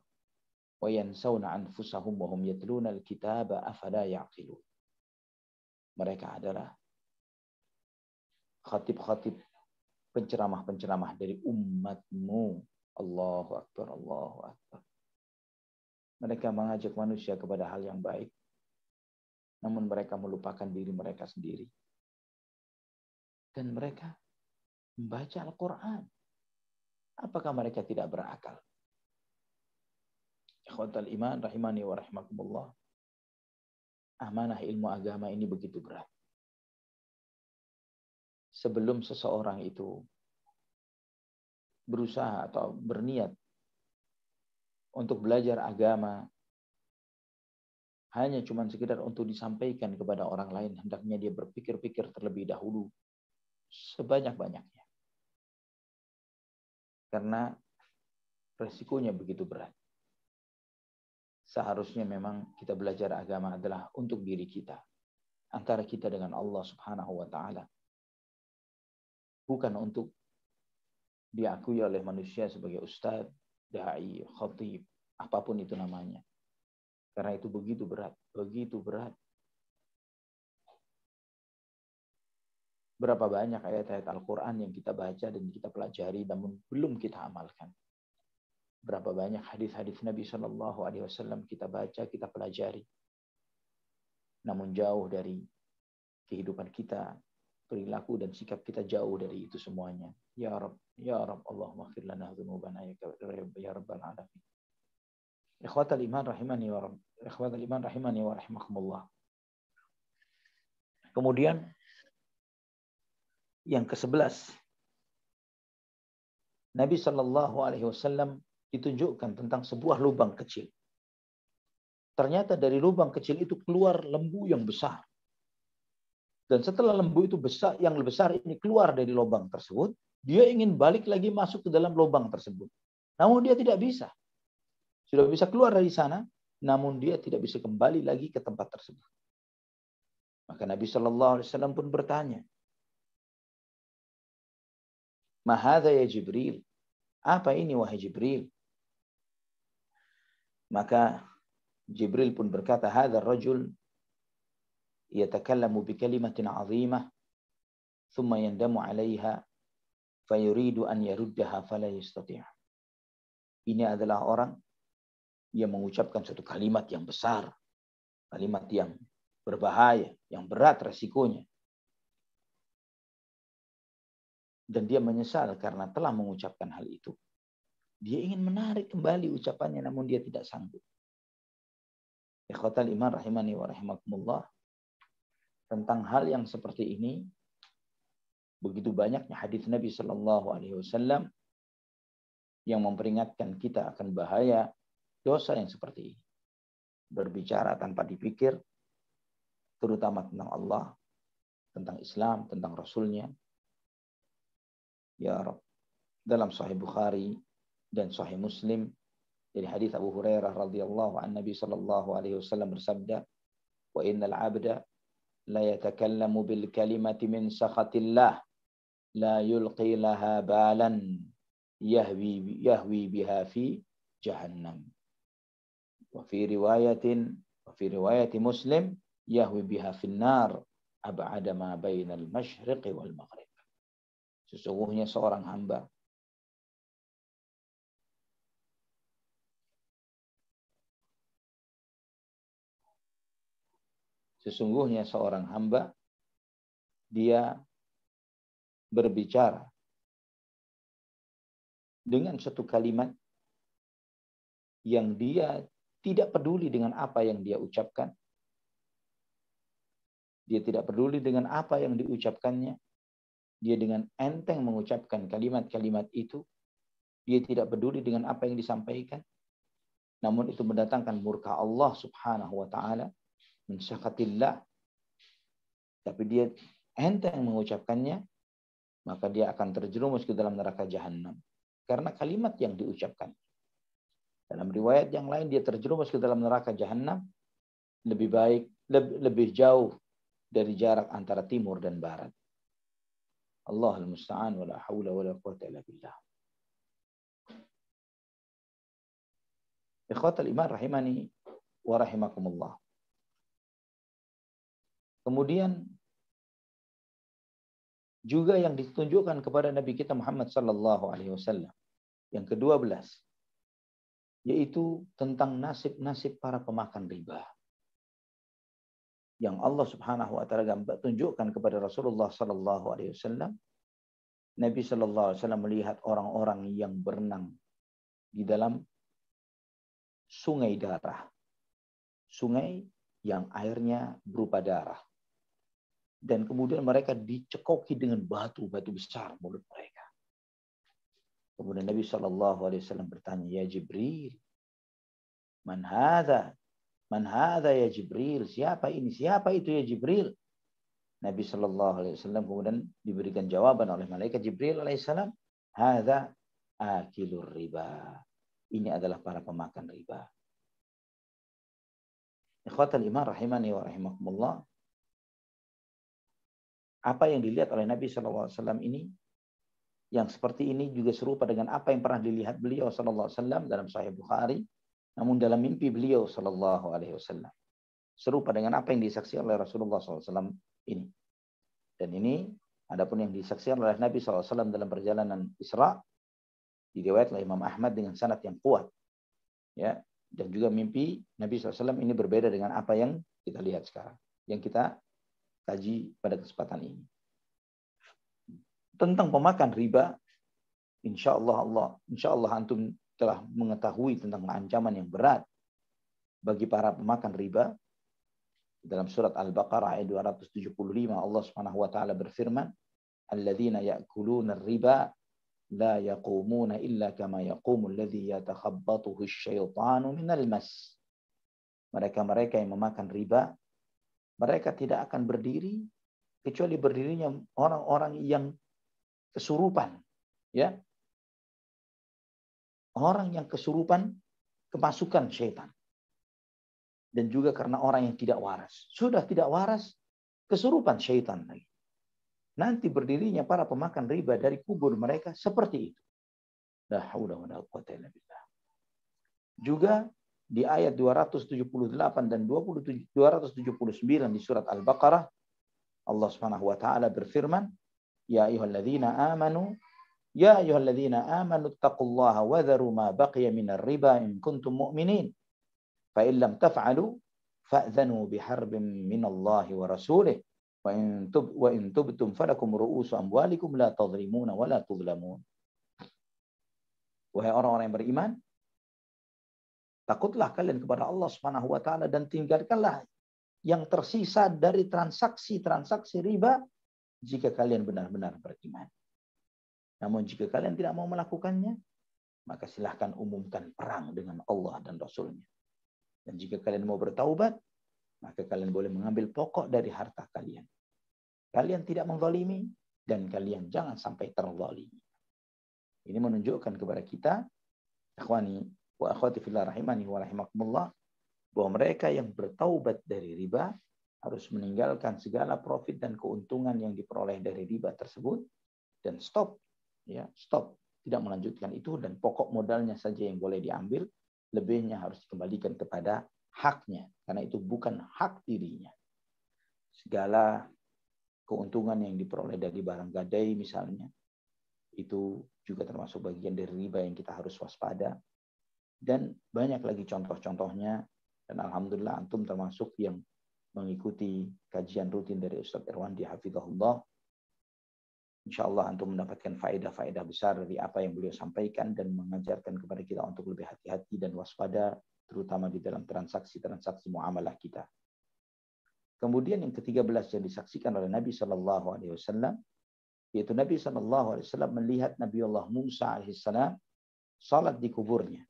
wa yansawna anfusahum wa hum yatluna al-kitaba afala ya'qilun. Mereka adalah khatib-khatib, penceramah-penceramah dari umatmu. Allahu Akbar, Allahu Akbar. Mereka mengajak manusia kepada hal yang baik, namun mereka melupakan diri mereka sendiri. Dan mereka membaca Al-Quran. Apakah mereka tidak berakal? Ikhwatal iman rahimani wa rahimakumullah. Amanah ilmu agama ini begitu berat. Sebelum seseorang itu berusaha atau berniat untuk belajar agama, hanya cuma sekedar untuk disampaikan kepada orang lain, hendaknya dia berpikir-pikir terlebih dahulu sebanyak-banyaknya. Karena resikonya begitu berat. Seharusnya memang kita belajar agama adalah untuk diri kita. Antara kita dengan Allah Subhanahu wa ta'ala. Bukan untuk diakui oleh manusia sebagai ustadz, da'i, khatib, apapun itu namanya. Karena itu begitu berat, begitu berat. Berapa banyak ayat-ayat Al-Quran yang kita baca dan kita pelajari namun belum kita amalkan. Berapa banyak hadis-hadis Nabi SAW kita baca, kita pelajari. Namun jauh dari kehidupan kita, perilaku dan sikap kita jauh dari itu semuanya. Ya Rabb, Allahumma ighfir lana dzunubana ya Rabbal alamin. Ikhwatal iman rahimani wa rahimakumullah. Kemudian yang ke-11, Nabi SAW ditunjukkan tentang sebuah lubang kecil. Ternyata dari lubang kecil itu keluar lembu yang besar. Dan setelah lembu itu besar, yang lebih besar ini keluar dari lubang tersebut, dia ingin balik lagi masuk ke dalam lubang tersebut. Namun dia tidak bisa. Sudah bisa keluar dari sana, namun dia tidak bisa kembali lagi ke tempat tersebut. Maka Nabi SAW pun bertanya, "Ma hadza ya Jibril?" Apa ini wahai Jibril? Maka Jibril pun berkata, "Hadza ar-rajul yatakallamu bi kalimatin 'azimah, thumma yandamu 'alayha fayuridu an yaruddaha fala yastati'." Ini adalah orang yang mengucapkan suatu kalimat yang besar, kalimat yang berbahaya, yang berat resikonya. Dan dia menyesal karena telah mengucapkan hal itu. Dia ingin menarik kembali ucapannya namun dia tidak sanggup. Ikhwatal iman rahimani wa rahimakumullah. Tentang hal yang seperti ini, begitu banyaknya hadis Nabi SAW yang memperingatkan kita akan bahaya dosa yang seperti ini. Berbicara tanpa dipikir, terutama tentang Allah, tentang Islam, tentang Rasulnya. Ya Rabb, dalam Sahih Bukhari dan Sahih Muslim dari hadis Abu Hurairah radhiyallahu an Nabi sallallahu alaihi wasallam bersabda, "Wa innal 'abda la yatakallamu bil kalimati min sakhatillah la yulqi laha balan yahwi biha fi jahannam." Wa fi riwayati Muslim yahwi biha finnar ab'ada ma bainal masyriqi wal maghrib. Sesungguhnya seorang hamba dia berbicara dengan satu kalimat yang dia tidak peduli dengan apa yang dia ucapkan. Dia tidak peduli dengan apa yang diucapkannya. Dia dengan enteng mengucapkan kalimat-kalimat itu. Dia tidak peduli dengan apa yang disampaikan. Namun itu mendatangkan murka Allah subhanahu wa ta'ala. Min syakatillah. Tapi dia enteng mengucapkannya, maka dia akan terjerumus ke dalam neraka Jahannam. Karena kalimat yang diucapkan. Dalam riwayat yang lain dia terjerumus ke dalam neraka Jahannam lebih jauh dari jarak antara timur dan barat. Allahul musta'an wa la haula wa la quwwata illa billah. Ikhwatal iman rahimani wa rahimakumullah. Kemudian juga yang ditunjukkan kepada Nabi kita Muhammad sallallahu alaihi wasallam yang ke-12, yaitu tentang nasib-nasib para pemakan riba. Yang Allah subhanahu wa ta'ala tunjukkan kepada Rasulullah sallallahu alaihi wasallam. Nabi sallallahu alaihi wasallam melihat orang-orang yang berenang di dalam sungai darah. Sungai yang airnya berupa darah. Dan kemudian mereka dicekoki dengan batu-batu besar mulut mereka. Kemudian Nabi SAW bertanya, ya Jibril, man hadha? Man hadha ya Jibril? Siapa ini? Siapa itu ya Jibril? Nabi SAW kemudian diberikan jawaban oleh malaikat Jibril alaihissalam, hadha akilur riba. Ini adalah para pemakan riba. Ikhwatal iman rahimani wa rahimakumullah. Apa yang dilihat oleh Nabi SAW ini, yang seperti ini juga serupa dengan apa yang pernah dilihat beliau SAW dalam Sahih Bukhari, namun dalam mimpi beliau SAW. Serupa dengan apa yang disaksikan oleh Rasulullah SAW ini. Dan ini, adapun yang disaksikan oleh Nabi SAW dalam perjalanan Isra, diriwayatkan oleh Imam Ahmad dengan sanad yang kuat. Ya, dan juga mimpi Nabi SAW ini berbeda dengan apa yang kita lihat sekarang. Yang kita kaji pada kesempatan ini. Tentang pemakan riba, insya Allah antum telah mengetahui tentang ancaman yang berat bagi para pemakan riba. Dalam surat Al-Baqarah ayat 275 Allah Subhanahu wa taala berfirman, "Alladzina ya'kuluna ar-riba la yaqumuna illa kama yaqumu alladzi yatakhabbathu asy-syaitanu minal mas." Mereka-mereka yang memakan riba, mereka tidak akan berdiri kecuali berdirinya orang-orang yang kesurupan, ya. Orang yang kesurupan kemasukan syaitan. Dan juga karena orang yang tidak waras. Sudah tidak waras, kesurupan syaitan lagi. Nanti berdirinya para pemakan riba dari kubur mereka seperti itu. La haula wala quwwata illa billah. Juga di ayat 278 dan 279 di surat Al-Baqarah, Allah Subhanahu wa taala berfirman, Ya ayyuhalladzina amanu taqullaha wa dharu ma baqiya minar riba in kuntum mu'minin. Fa in lam taf'alu fa'dhanu biharbin minallahi wa rasulih wa in tubtum falakum ru'usu amwalikum la tadhlimuna wa la tudhlamun. Wahai orang-orang yang beriman, takutlah kalian kepada Allah Subhanahu wa taala dan tinggalkanlah yang tersisa dari transaksi-transaksi riba jika kalian benar-benar beriman. Namun jika kalian tidak mau melakukannya, maka silahkan umumkan perang dengan Allah dan Rasulnya. Dan jika kalian mau bertaubat, maka kalian boleh mengambil pokok dari harta kalian. Kalian tidak menzalimi dan kalian jangan sampai terzalimi. Ini menunjukkan kepada kita, ikhwani wa akhwati fillah rahimani wa rahimakumullah, bahwa mereka yang bertaubat dari riba harus meninggalkan segala profit dan keuntungan yang diperoleh dari riba tersebut dan stop, tidak melanjutkan itu, dan pokok modalnya saja yang boleh diambil, lebihnya harus dikembalikan kepada haknya, karena itu bukan hak dirinya. Segala keuntungan yang diperoleh dari barang gadai misalnya, itu juga termasuk bagian dari riba yang kita harus waspada. Dan banyak lagi contoh-contohnya, dan alhamdulillah antum termasuk yang mengikuti kajian rutin dari Ustaz Irwandi hafizahullah. InsyaAllah antum mendapatkan faedah-faedah besar dari apa yang beliau sampaikan dan mengajarkan kepada kita untuk lebih hati-hati dan waspada, terutama di dalam transaksi-transaksi muamalah kita. Kemudian yang ke-13 yang disaksikan oleh Nabi SAW, yaitu Nabi SAW melihat Nabiullah Musa AS salat di kuburnya.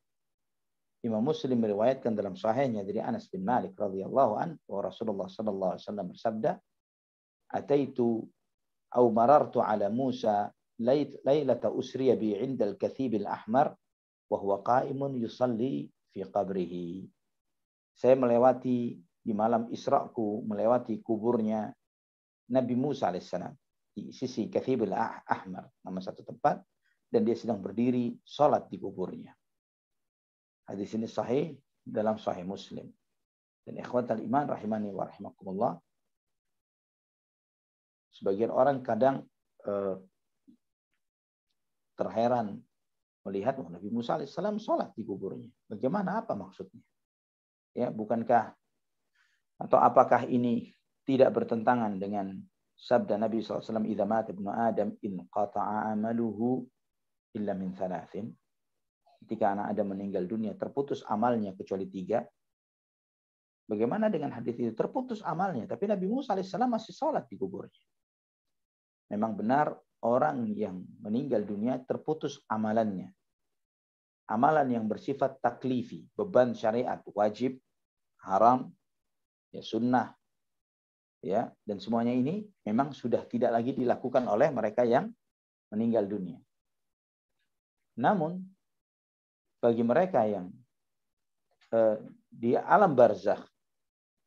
Imam Muslim meriwayatkan dalam sahihnya dari Anas bin Malik radhiyallahu anhu, Rasulullah SAW bersabda, "Ataitu أو مررت على موسى ليلة أسري بي عند الكثيب الأحمر وهو قائم يصلي في قبره." Saya melewati di malam Isra'ku, melewati kuburnya Nabi Musa alaihissalam di sisi Kathib al-Ahmar, nama satu tempat, dan dia sedang berdiri salat di kuburnya. Hadis ini sahih dalam Sahih Muslim. Dan ikhwatal iman rahimani wa rahimakumullah, sebagian orang kadang terheran melihat Nabi Musa alaihissalam sholat di kuburnya. Bagaimana, apa maksudnya? Ya, bukankah atau apakah ini tidak bertentangan dengan sabda Nabi SAW, "Idza mata ibnu Adam in qata'a amaluhu illa min thalathin." Ketika anak Adam meninggal dunia, terputus amalnya kecuali 3. Bagaimana dengan hadis itu? Terputus amalnya, tapi Nabi Musa alaihissalam masih sholat di kuburnya. Memang benar orang yang meninggal dunia terputus amalannya. Amalan yang bersifat taklifi, beban syariat, wajib, haram, ya sunnah, ya, dan semuanya ini memang sudah tidak lagi dilakukan oleh mereka yang meninggal dunia. Namun bagi mereka yang di alam barzakh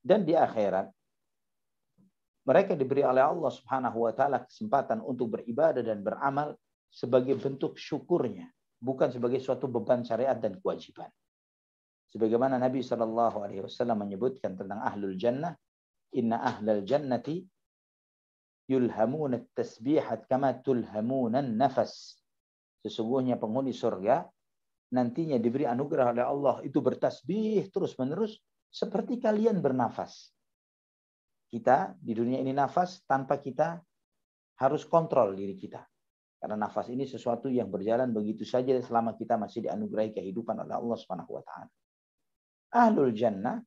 dan di akhirat, mereka diberi oleh Allah Subhanahu wa taala kesempatan untuk beribadah dan beramal sebagai bentuk syukurnya, bukan sebagai suatu beban syariat dan kewajiban. Sebagaimana Nabi SAW menyebutkan tentang ahlul jannah, "Inna ahlal jannati yulhamuna at-tasbihat kama tulhamuna an-nafas." Sesungguhnya penghuni surga nantinya diberi anugerah oleh Allah itu bertasbih terus-menerus seperti kalian bernafas. Kita di dunia ini nafas tanpa kita harus kontrol diri kita. Karena nafas ini sesuatu yang berjalan begitu saja selama kita masih dianugerahi kehidupan oleh Allah Subhanahu wa taala. Ahlul jannah,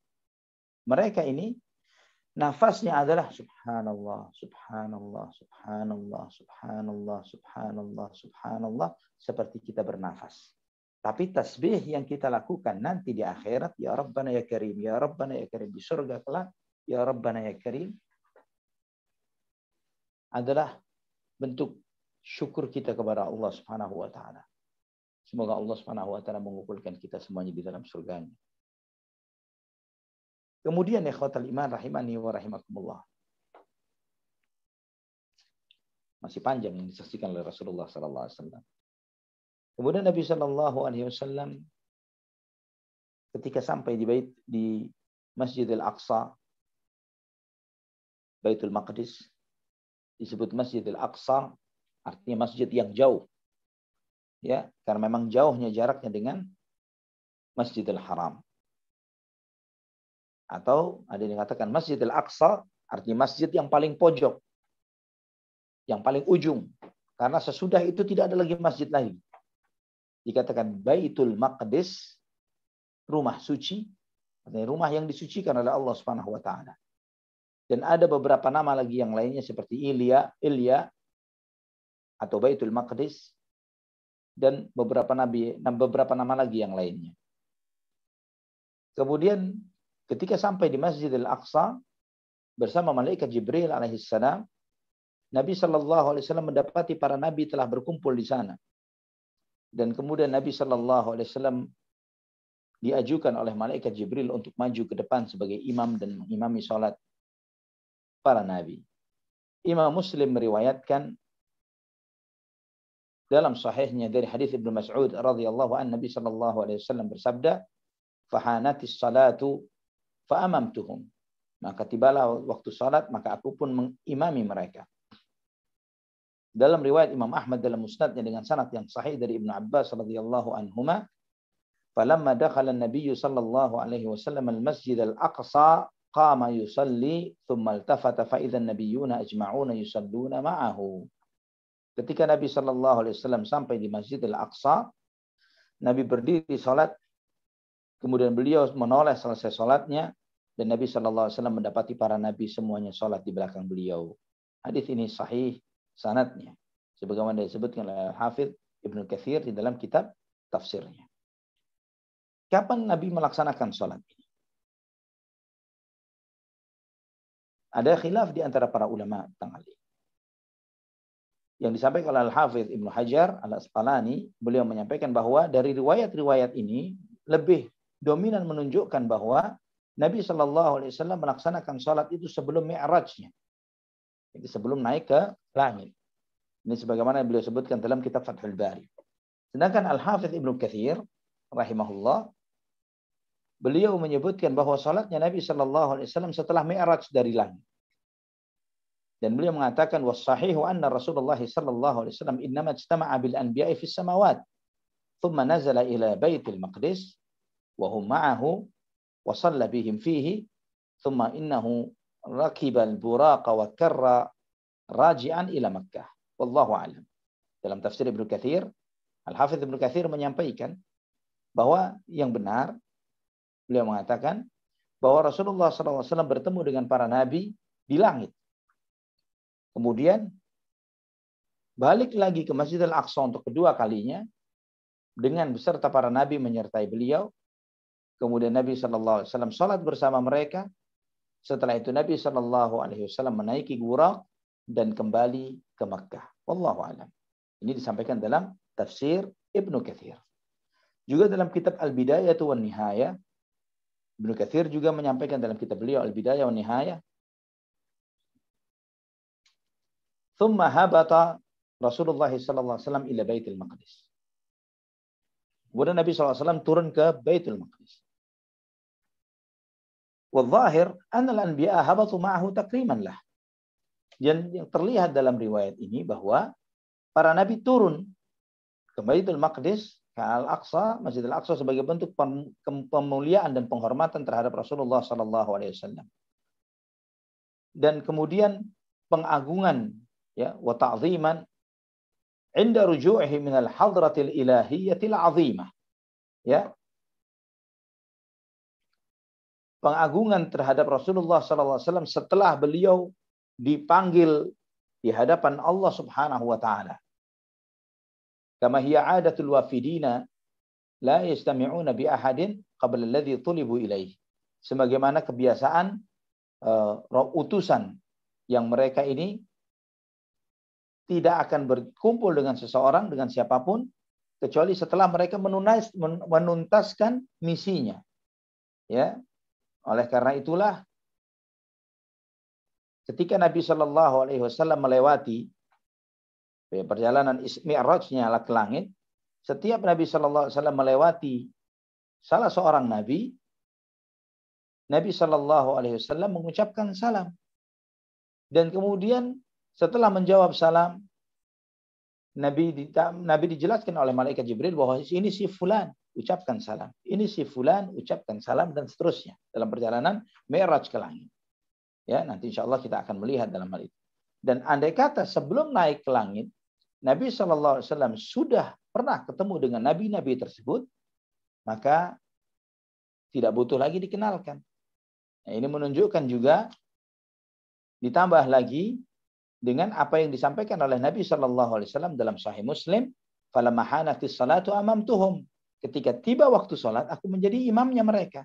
mereka ini nafasnya adalah subhanallah, subhanallah, subhanallah, subhanallah, subhanallah, subhanallah, seperti kita bernafas. Tapi tasbih yang kita lakukan nanti di akhirat, ya Rabbana ya Karim, ya Rabbana ya Karim, di surga kelak, ya Rabbana ya Karim, adalah bentuk syukur kita kepada Allah Subhanahu wa taala. Semoga Allah Subhanahu wa taala mengumpulkan kita semuanya di dalam surganya. Kemudian ikhwatal iman rahimani wa rahimakumullah. Masih panjang yang disaksikan oleh Rasulullah sallallahu alaihi wasallam. Kemudian Nabi sallallahu alaihi wasallam ketika sampai di Masjidil Aqsa, Baitul Maqdis, disebut Masjidil Aqsa, artinya masjid yang jauh. Ya, karena memang jauhnya jaraknya dengan Masjidil Haram. Atau ada yang mengatakan Masjidil Aqsa artinya masjid yang paling pojok, yang paling ujung. Karena sesudah itu tidak ada lagi masjid lagi. Dikatakan Baitul Maqdis, rumah suci, artinya rumah yang disucikan oleh Allah Subhanahu wa taala. Dan ada beberapa nama lagi yang lainnya seperti Ilya atau Baitul Maqdis, dan beberapa nama lagi yang lainnya. Kemudian ketika sampai di Masjidil Aqsa bersama malaikat Jibril alaihissalam, Nabi sallallahu alaihi wasallam mendapati para nabi telah berkumpul di sana. Dan kemudian Nabi sallallahu alaihi wasallam diajukan oleh malaikat Jibril untuk maju ke depan sebagai imam dan mengimami salat para nabi. Imam Muslim meriwayatkan dalam sahihnya dari hadis Ibnu Mas'ud radhiyallahu anhu, Nabi sallallahu alaihi wasallam bersabda, fahanatis salatu fa'amamtuhum. Maka tibalah waktu salat, maka aku pun mengimami mereka. Dalam riwayat Imam Ahmad dalam musnadnya dengan sanad yang sahih dari Ibnu Abbas radhiyallahu anhuma, falamma dakhala an-nabiy sallallahu alaihi wasallam al-masjid al-aqsa qama yusalli thumma iltafata fa idza an-nabiyyuna ajma'una yusalluna ma'ahu. Ketika Nabi sallallahu alaihi wasallam sampai di Masjid Al-Aqsa, Nabi berdiri salat, kemudian beliau menoleh selesai salatnya, dan Nabi sallallahu alaihi wasallam mendapati para nabi semuanya salat di belakang beliau. Hadis ini sahih sanadnya, sebagaimana disebutkan oleh Hafidz Ibnu Katsir di dalam kitab tafsirnya. Kapan Nabi melaksanakan salat ini? Ada khilaf di antara para ulama tentang hal ini. Yang disampaikan oleh Al-Hafidz Ibnu Hajar Al-Asqalani, beliau menyampaikan bahwa dari riwayat-riwayat ini lebih dominan menunjukkan bahwa Nabi Shallallahu Alaihi Wasallam melaksanakan salat itu sebelum mi'rajnya, itu sebelum naik ke langit. Ini sebagaimana beliau sebutkan dalam kitab Fathul Bari. Sedangkan Al-Hafidz Ibnu Katsir rahimahullah, beliau menyebutkan bahwa salatnya Nabi Shallallahu Alaihi Wasallam setelah mi'raj dari langit. Dan beliau mengatakan was-sahihu anna Rasulullah sallallahu alaihi wasallam innama ijtama'a bil anbiya'i fis samawat thumma nazala ila Baitul Maqdis wa hum ma'ahu wa shalla bihim fihi thumma innahu rakiba al-buraqa wa karra raji'an ila Makkah. Wallahu a'lam. Dalam tafsir Ibnu Katsir, Al-Hafidz Ibnu Katsir menyampaikan bahwa yang benar, beliau mengatakan bahwa Rasulullah sallallahu alaihi wasallam bertemu dengan para nabi di langit. Kemudian balik lagi ke Masjid Al-Aqsa untuk kedua kalinya dengan beserta para nabi menyertai beliau. Kemudian Nabi Shallallahu Alaihi Wasallam salat bersama mereka. Setelah itu Nabi Shallallahu Alaihi Wasallam menaiki Buraq dan kembali ke Makkah. Wallahu a'lam. Ini disampaikan dalam tafsir Ibnu Katsir. Juga dalam kitab Al-Bidayah wan Nihayah, Ibnu Katsir juga menyampaikan dalam kitab beliau Al-Bidayah wan Nihayah, thumma habata Rasulullah sallallahu alaihi wasallam ila Baitul Maqdis. Kemudian Nabi sallallahu alaihi wasallam turun ke Baitul Maqdis. Wal-zahir anna al-anbiya habatu ma'ahu takriman lah. Dan yang terlihat dalam riwayat ini bahwa para nabi turun ke Baitul Maqdis, ke Al-Aqsa, Masjid Al-Aqsa sebagai bentuk pemuliaan dan penghormatan terhadap Rasulullah sallallahu alaihi wasallam. Dan kemudian pengagungan, ya, wa ta'ziman inda ruju'ihi min al-hadratil ilahiyyatil 'azimah, ya, pengagungan terhadap Rasulullah sallallahu alaihi wasallam setelah beliau dipanggil di hadapan Allah Subhanahu wa taala. Kama hiya 'adatul wafidina la yastami'una bi ahadin qabla alladhi tulibu ilaihi. Sebagaimana kebiasaan utusan yang mereka ini tidak akan berkumpul dengan seseorang, dengan siapapun, kecuali setelah mereka menuntaskan misinya. Ya, oleh karena itulah, ketika Nabi Shallallahu Alaihi Wasallam melewati perjalanan Mi'rajnya ke langit, setiap Nabi Shallallahu Alaihi Wasallam melewati salah seorang Nabi, Nabi Shallallahu Alaihi Wasallam mengucapkan salam, dan kemudian setelah menjawab salam, Nabi dijelaskan oleh malaikat Jibril bahwa ini si fulan, ucapkan salam. Ini si fulan, ucapkan salam, dan seterusnya dalam perjalanan Mi'raj ke langit. Ya, nanti insya Allah kita akan melihat dalam hal itu. Dan andai kata sebelum naik ke langit, Nabi Shallallahu Alaihi Wasallam sudah pernah ketemu dengan nabi-nabi tersebut, maka tidak butuh lagi dikenalkan. Nah, ini menunjukkan juga, ditambah lagi dengan apa yang disampaikan oleh Nabi Shallallahu Alaihi Wasallam dalam Sahih Muslim, falamma hanatis salatu amamtuhum. Ketika tiba waktu sholat, aku menjadi imamnya mereka.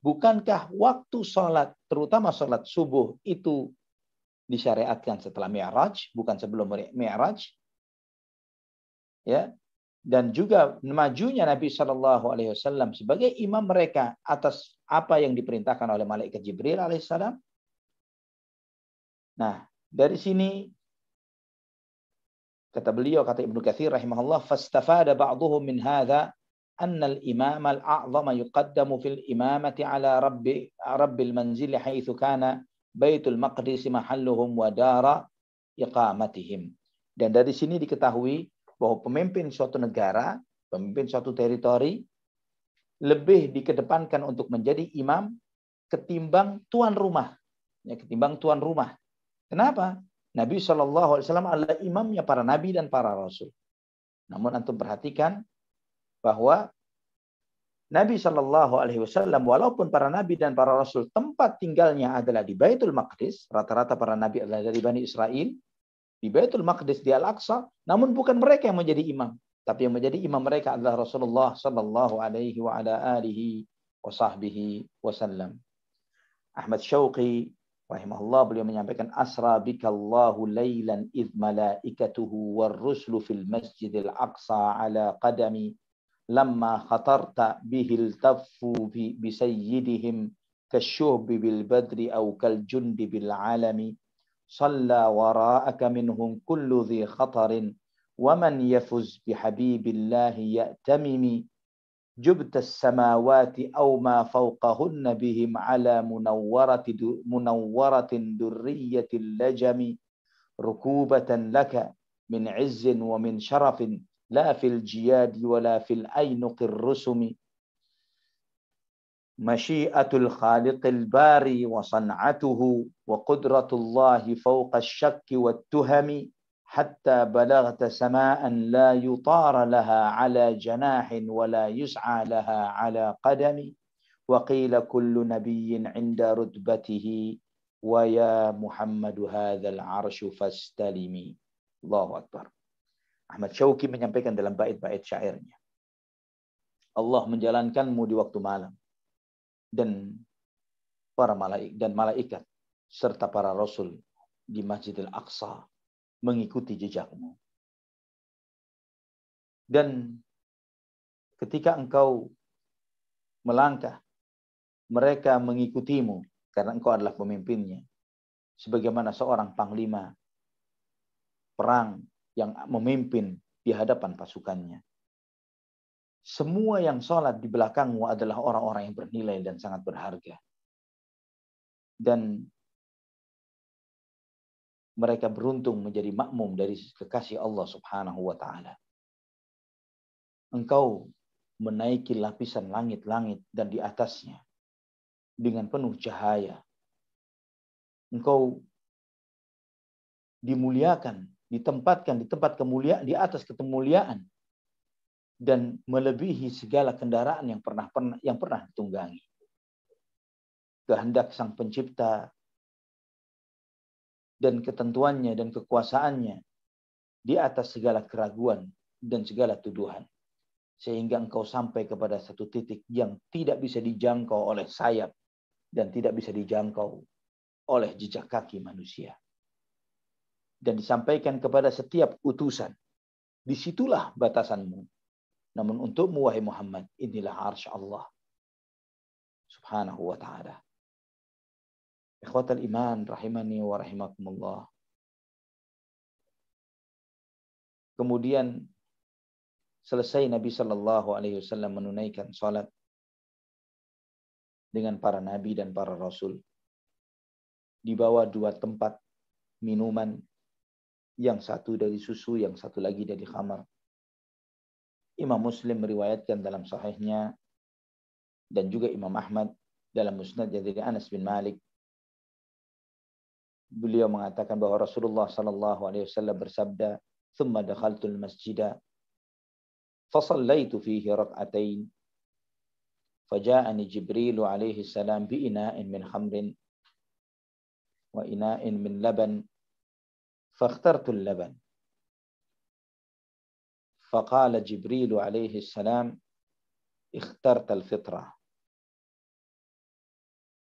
Bukankah waktu sholat, terutama sholat subuh, itu disyariatkan setelah Mi'raj, bukan sebelum Mi'raj? Ya, dan juga majunya Nabi Shallallahu Alaihi Wasallam sebagai imam mereka atas apa yang diperintahkan oleh malaikat Jibril alaihissalam. Nah, dari sini kata beliau, kata Ibnu Katsir rahimahullah, fastafada ba'dhum min hadza annal imam al-a'zama yuqaddamu fil imamati ala rabbil manzil haitsu kana Baitul Maqdis mahalluhum wa dara iqamatihim. Dan dari sini diketahui bahwa pemimpin suatu negara, pemimpin suatu teritori lebih dikedepankan untuk menjadi imam ketimbang tuan rumah. Ya, ketimbang tuan rumah. Kenapa? Nabi SAW adalah imamnya para nabi dan para rasul. Namun antum perhatikan bahwa Nabi SAW walaupun para nabi dan para rasul tempat tinggalnya adalah di Baitul Maqdis, rata-rata para nabi adalah dari Bani Israel, di Baitul Maqdis di Al-Aqsa, namun bukan mereka yang menjadi imam, tapi yang menjadi imam mereka adalah Rasulullah sallallahu alaihi wa ala alihi wa sahbihi wasallam. Ahmad Syauqi rahimahullah beliau menyampaikan asra bikallahu lailan idh malaikatuhu war ruslu fil masjidil aqsa ala qadami lamma khatarta bihil taffu bisayyidihim kasyuhbi bil badri aw kal jundi bil alami salla wara'aka minhum kullu dhi khatarin wa man yafuz bihabibillahi ya'tamimi جبت السماوات أو ما فوقهن بهم على منورة درية اللجم ركوبة لك من عز ومن شرف لا في الجياد ولا في الأينق الرسم مشيئة الخالق الباري وصنعته وقدرة الله فوق الشك والتهم حتى بلغت سماء لا يطار لها على جناح ولا يسعى لها على قدم وقيل كل نبي عند رتبته ويا محمد هذا العرش فاستلمي. Allahu Akbar. Ahmad Syauqi menyampaikan dalam bait-bait syairnya, Allah menjalankanmu di waktu malam dan para malaikat serta para rasul di Masjidil Aqsa mengikuti jejakmu. Dan ketika engkau melangkah, mereka mengikutimu karena engkau adalah pemimpinnya. Sebagaimana seorang panglima perang yang memimpin di hadapan pasukannya. Semua yang sholat di belakangmu adalah orang-orang yang bernilai dan sangat berharga. Dan mereka beruntung menjadi makmum dari kekasih Allah Subhanahu wa taala. Engkau menaiki lapisan langit-langit dan di atasnya dengan penuh cahaya. Engkau dimuliakan, ditempatkan di tempat kemuliaan, di atas kemuliaan dan melebihi segala kendaraan yang pernah ditunggangi. Kehendak Sang Pencipta dan ketentuannya dan kekuasaannya di atas segala keraguan dan segala tuduhan. Sehingga engkau sampai kepada satu titik yang tidak bisa dijangkau oleh sayap dan tidak bisa dijangkau oleh jejak kaki manusia. Dan disampaikan kepada setiap utusan, disitulah batasanmu. Namun untukmu wahai Muhammad, inilah arsy Allah Subhanahu wa ta'ala. Ikhwatal iman rahimani wa rahimakumullah. Kemudian selesai Nabi sallallahu alaihi wasallam menunaikan salat dengan para nabi dan para rasul. Dibawa dua tempat minuman, yang satu dari susu, yang satu lagi dari khamar. Imam Muslim meriwayatkan dalam sahihnya dan juga Imam Ahmad dalam musnadnya dari Anas bin Malik. Beliau mengatakan bahwa Rasulullah sallallahu alaihi wasallam bersabda, "Tsumma dakhaltul masjida fa shallaitu fihi rak'atain faja'ani Jibril alaihi salam bi ina'in min khamrin wa ina'in min laban fakhtartu al-laban faqala Jibril alaihi salam ikhtarta al-fitrah."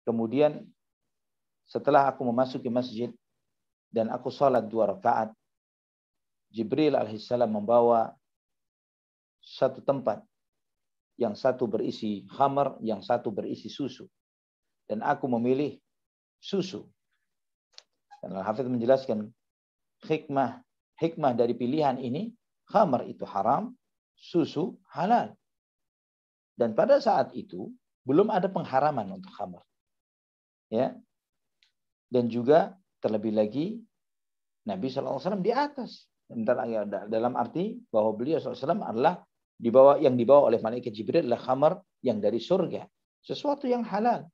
Kemudian setelah aku memasuki masjid dan aku salat 2 rakaat, Jibril alaihissalam membawa satu tempat, yang satu berisi khamar, yang satu berisi susu. Dan aku memilih susu. Dan Al-Hafidz menjelaskan hikmah dari pilihan ini, khamar itu haram, susu halal. Dan pada saat itu belum ada pengharaman untuk khamar. Ya. Dan juga terlebih lagi Nabi SAW di atas. Dalam arti bahwa beliau SAW adalah yang dibawa oleh malaikat Jibril adalah khamar yang dari surga. Sesuatu yang halal.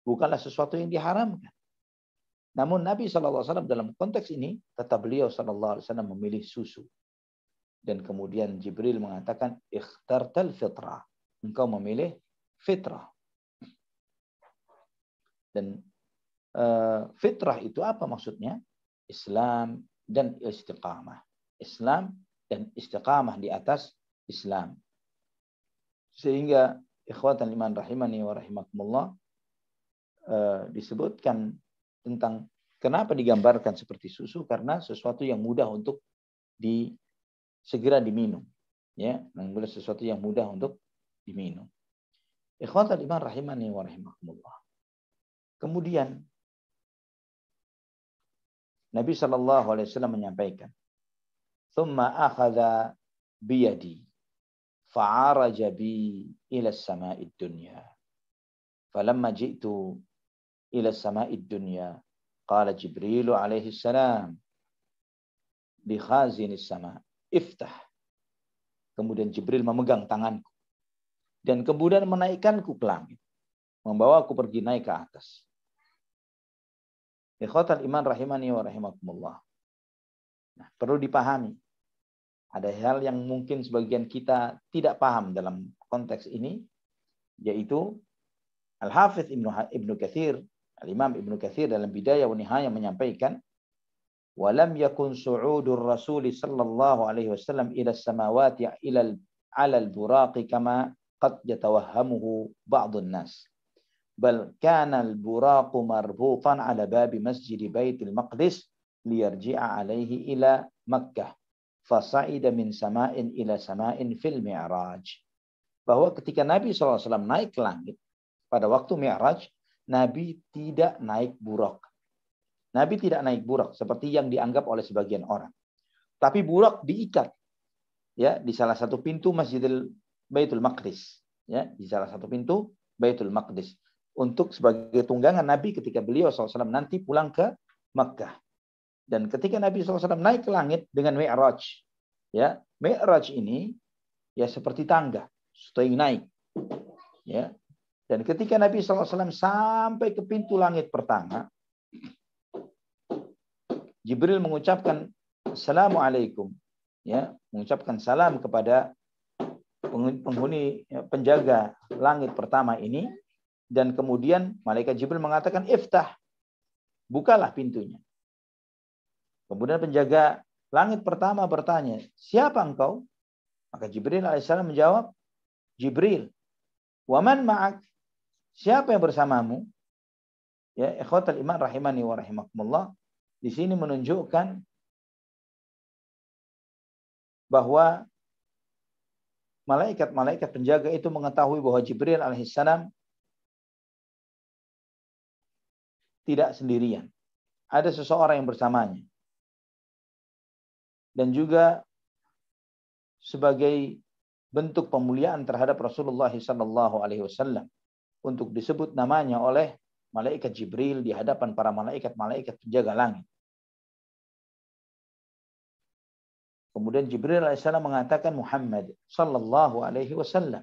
Bukanlah sesuatu yang diharamkan. Namun Nabi SAW dalam konteks ini tetap beliau SAW memilih susu. Dan kemudian Jibril mengatakan, ikhtartal fitrah. Engkau memilih fitrah. Dan fitrah itu apa maksudnya? Islam dan istiqamah. Islam dan istiqamah di atas Islam. Sehingga ikhwatan iman rahimani wa rahimakumullah, disebutkan tentang kenapa digambarkan seperti susu, karena sesuatu yang mudah untuk segera diminum. Ya, sesuatu yang mudah untuk diminum. Ikhwatan iman rahimani wa rahimakumullah. Kemudian Nabi SAW menyampaikan, "Tsumma akhadha biyadi fa'araja bi ila as-sama'id dunya. Falamma ji'tu ila as-sama'id dunya, qala Jibril alaihi salam li khazin as-sama', iftah." Kemudian Jibril memegang tanganku dan kemudian menaikkanku ke langit, membawaku pergi naik ke atas. Ikhwatal iman rahimani wa rahimakumullah. Nah, perlu dipahami. Ada hal yang mungkin sebagian kita tidak paham dalam konteks ini, yaitu Al-Hafidz Ibnu Katsir, Al-Imam Ibnu Katsir dalam Bidayah wa Nihayah menyampaikan, "Walam yakun su'udur Rasul sallallahu alaihi wasallam ila as-samawati ila al-buraqi kama qad yatawahhamuhu ba'dun nas. Bal kana al-buraqu marbutan ala babi masjid Baitul Maqdis liyarji'a alaihi ila Makkah. Fasa'ida min sama'in ila sama'in fil mi'raj." Bahwa ketika Nabi SAW naik ke langit, pada waktu mi'raj, Nabi tidak naik burak. Nabi tidak naik burak seperti yang dianggap oleh sebagian orang. Tapi burak diikat, ya, di salah satu pintu Masjidil Baitul Maqdis, ya, di salah satu pintu Baitul Maqdis, untuk sebagai tunggangan Nabi ketika beliau SAW nanti pulang ke Makkah. Dan ketika Nabi SAW naik ke langit dengan mi'raj, ya, mi'raj ini ya seperti tangga, setelah naik, ya. Dan ketika Nabi SAW sampai ke pintu langit pertama, Jibril mengucapkan Assalamualaikum, ya, mengucapkan salam kepada penghuni penjaga langit pertama ini, dan kemudian malaikat Jibril mengatakan iftah, bukalah pintunya. Kemudian penjaga langit pertama bertanya, siapa engkau? Maka Jibril alaihissalam menjawab, Jibril. Waman ma'ak, siapa yang bersamamu? Ya, ikhwatal iman rahimani wa rahimakumullah. Di sini menunjukkan bahwa malaikat penjaga itu mengetahui bahwa Jibril alaihissalam tidak sendirian. Ada seseorang yang bersamanya. Dan juga sebagai bentuk pemuliaan terhadap Rasulullah SAW untuk disebut namanya oleh malaikat Jibril di hadapan para malaikat penjaga langit. Kemudian Jibril alaihissalam mengatakan Muhammad sallallahu alaihi wasallam.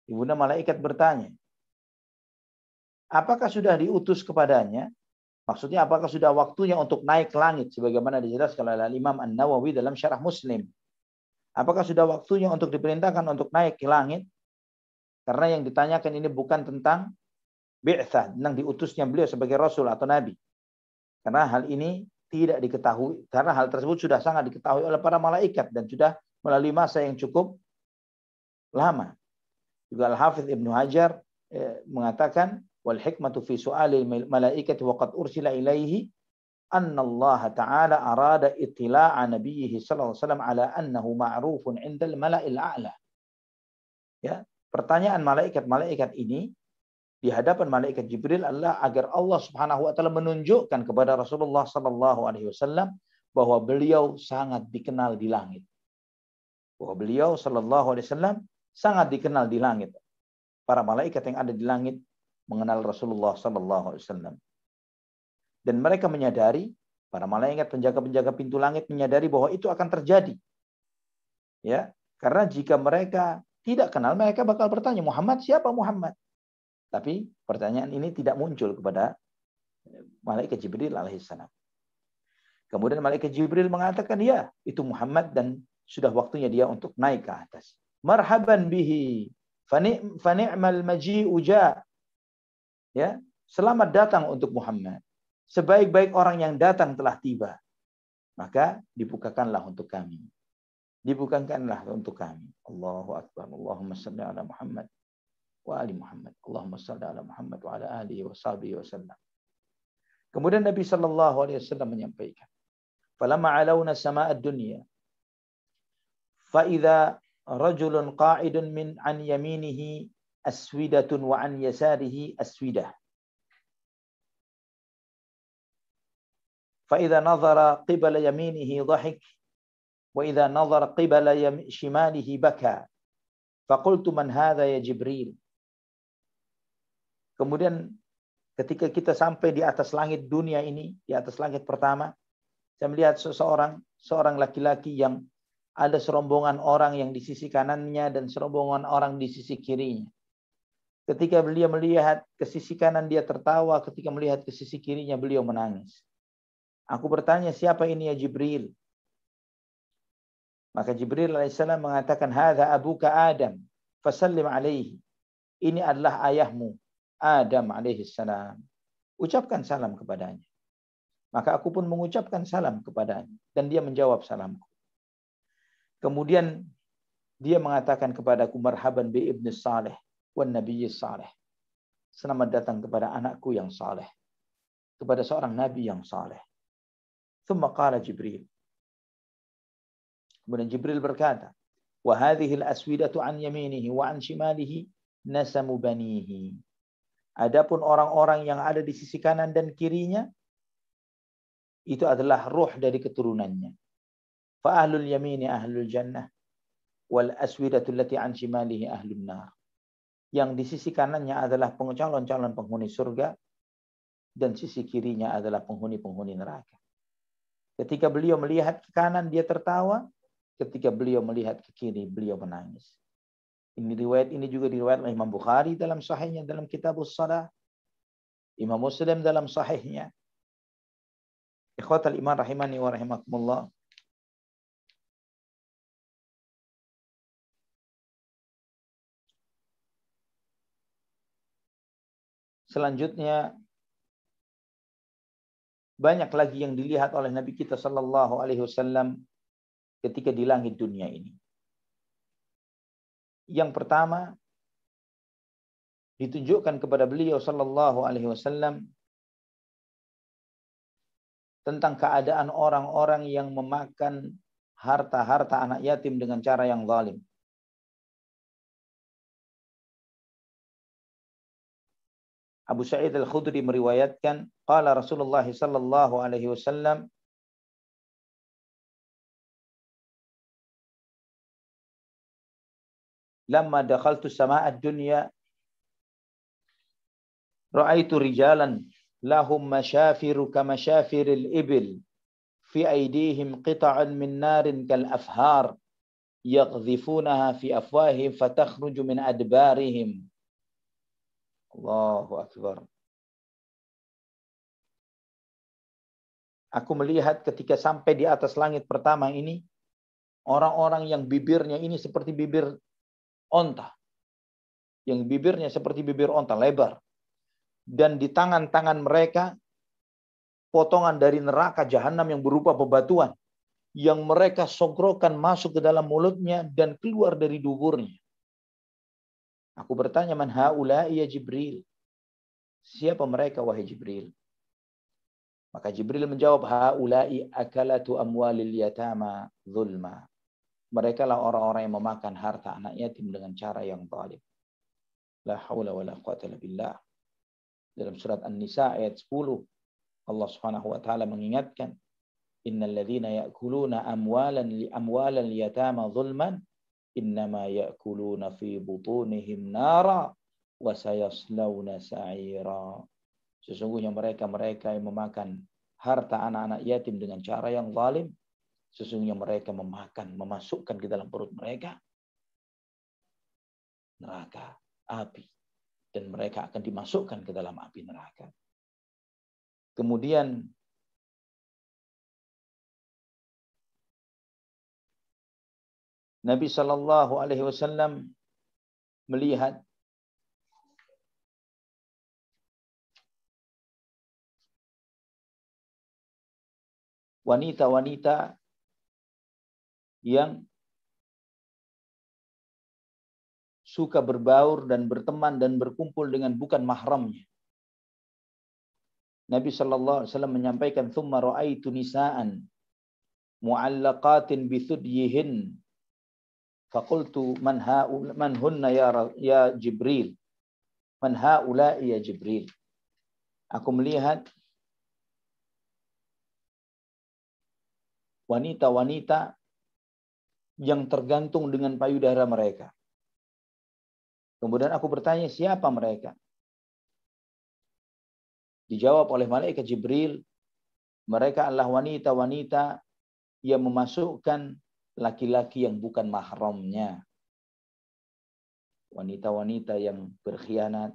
Ibunda malaikat bertanya, apakah sudah diutus kepadanya? Maksudnya apakah sudah waktunya untuk naik ke langit sebagaimana dijelaskan oleh Imam An-Nawawi dalam Syarah Muslim. Apakah sudah waktunya untuk diperintahkan untuk naik ke langit? Karena yang ditanyakan ini bukan tentang bi'tsah, tentang diutusnya beliau sebagai rasul atau nabi. Karena hal ini tidak diketahui, karena hal tersebut sudah sangat diketahui oleh para malaikat dan sudah melalui masa yang cukup lama. Juga Al-Hafidz Ibnu Hajar mengatakan wal hikmatu fi su'alil malaikati wa qad ursila ilaihi anna Allah Ta'ala arada ittila'a nabiyhi sallallahu alaihi wasallam ala annahu ma'rufun 'indal mala'il a'la. Ya, pertanyaan malaikat ini di hadapan malaikat Jibril adalah agar Allah Subhanahu wa taala menunjukkan kepada Rasulullah sallallahu alaihi wasallam bahwa beliau sangat dikenal di langit. Bahwa beliau sallallahu alaihi wasallam sangat dikenal di langit. Para malaikat yang ada di langit mengenal Rasulullah SAW. Dan mereka menyadari, para malaikat penjaga-penjaga pintu langit menyadari bahwa itu akan terjadi. Ya, karena jika mereka tidak kenal, mereka bakal bertanya, Muhammad, siapa Muhammad? Tapi pertanyaan ini tidak muncul kepada malaikat Jibril alaihissalam. Kemudian malaikat Jibril mengatakan, ya, itu Muhammad dan sudah waktunya dia untuk naik ke atas. Marhaban bihi, fani'mal maji'u ja. Ya, selamat datang untuk Muhammad. Sebaik-baik orang yang datang telah tiba. Maka dibukakanlah untuk kami. Dibukakanlah untuk kami. Allahu Akbar. Allahumma salli ala Muhammad wa ali Muhammad. Allahumma salli ala Muhammad wa ala alihi wa sahbihi wa sallam. Kemudian Nabi sallallahu alaihi wasallam menyampaikan, "Falamma alawna sama'a ad-dunya, fa idza rajulun qa'idun min an yaminihi aswidatun wa an yasarihi aswidah. فإذا نظر قبل يمينه ضحك وإذا نظر قبل شماله بكى فقلت من هذا يا جبريل." Kemudian ketika kita sampai di atas langit dunia ini, di atas langit pertama, saya melihat seorang laki-laki yang ada serombongan orang yang di sisi kanannya dan serombongan orang di sisi kirinya. Ketika beliau melihat ke sisi kanan dia tertawa, ketika melihat ke sisi kirinya beliau menangis. Aku bertanya, siapa ini ya Jibril? Maka Jibril alaihissalam mengatakan, hadza abuka Adam, fasallim alaihi. Ini adalah ayahmu, Adam alaihissalam. Ucapkan salam kepadanya. Maka aku pun mengucapkan salam kepadanya. Dan dia menjawab salamku. Kemudian dia mengatakan kepadaku, marhaban bi ibni saleh, wan nabiyyi saleh. Selamat datang kepada anakku yang saleh. Kepada seorang nabi yang saleh. Thumma qala Jibril. Kemudian Jibril berkata, wa hadhihi al-aswidatu an yaminihi wa an shimalihi nasamu banihi. Adapun orang-orang yang ada di sisi kanan dan kirinya itu adalah ruh dari keturunannya. Fa ahlul yamini ahlul jannah wal aswidatu allati an shimalihi ahlun nar. Yang di sisi kanannya adalah calon-calon penghuni surga dan sisi kirinya adalah penghuni-penghuni neraka. Ketika beliau melihat ke kanan, dia tertawa. Ketika beliau melihat ke kiri, beliau menangis. Riwayat ini juga diriwayatkan oleh Imam Bukhari dalam sahihnya, dalam Kitabus Shalah. Imam Muslim dalam sahihnya. Ikhwatal iman rahimani wa rahimakumullah. Selanjutnya, banyak lagi yang dilihat oleh Nabi kita sallallahu alaihi wasallam ketika di langit dunia ini. Yang pertama, ditunjukkan kepada beliau sallallahu alaihi wasallam tentang keadaan orang-orang yang memakan harta-harta anak yatim dengan cara yang zalim. Abu Sa'id Al-Khudri meriwayatkan, qala Rasulullah sallallahu alaihi wasallam, lamma dakhaltu samaa'a ad-dunya ra'aitu rijalan lahum mashafiru kama shafiril ibil fi aydihim qita'un min narin kal afhar yaghzifunaha fi afwahihim fatakhruju min adbarihim. Allahu Akbar. Aku melihat ketika sampai di atas langit pertama ini, orang-orang yang bibirnya ini seperti bibir onta. Yang bibirnya seperti bibir onta, lebar. Dan di tangan-tangan mereka, potongan dari neraka jahanam yang berupa bebatuan. Yang mereka sogrokan masuk ke dalam mulutnya dan keluar dari duburnya. Aku bertanya, man haula'i ya Jibril? Siapa mereka wahai Jibril? Maka Jibril menjawab, haula'i akalatu amwalil yatama zulma. Mereka lah orang-orang yang memakan harta anak yatim dengan cara yang zalim. La haula wa la quwwata illa billah. Dalam surat An-Nisa ayat 10, Allah Subhanahu wa taala mengingatkan, innal ladzina ya'kuluna amwalan yatama zulman innama ya'kuluna fi butunihim nara wa sayaslawna sa'ira. Sesungguhnya mereka yang memakan harta anak-anak yatim dengan cara yang zalim, sesungguhnya mereka memasukkan ke dalam perut mereka neraka, api, dan mereka akan dimasukkan ke dalam api neraka. Kemudian Nabi Shallallahu Alaihi Wasallam melihat wanita-wanita yang suka berbaur dan berteman dan berkumpul dengan bukan mahramnya. Nabi Shallallahu Alaihi Wasallam menyampaikan, "Tsumma ra'aitu nisa'an mu'allaqatin bi thudyihin, faqultu man hunna ya Jibril, man haula'i ya Jibril." Aku melihat wanita-wanita yang tergantung dengan payudara mereka. Kemudian aku bertanya, siapa mereka? Dijawab oleh malaikat Jibril, mereka adalah wanita-wanita yang memasukkan laki-laki yang bukan mahramnya. Wanita-wanita yang berkhianat,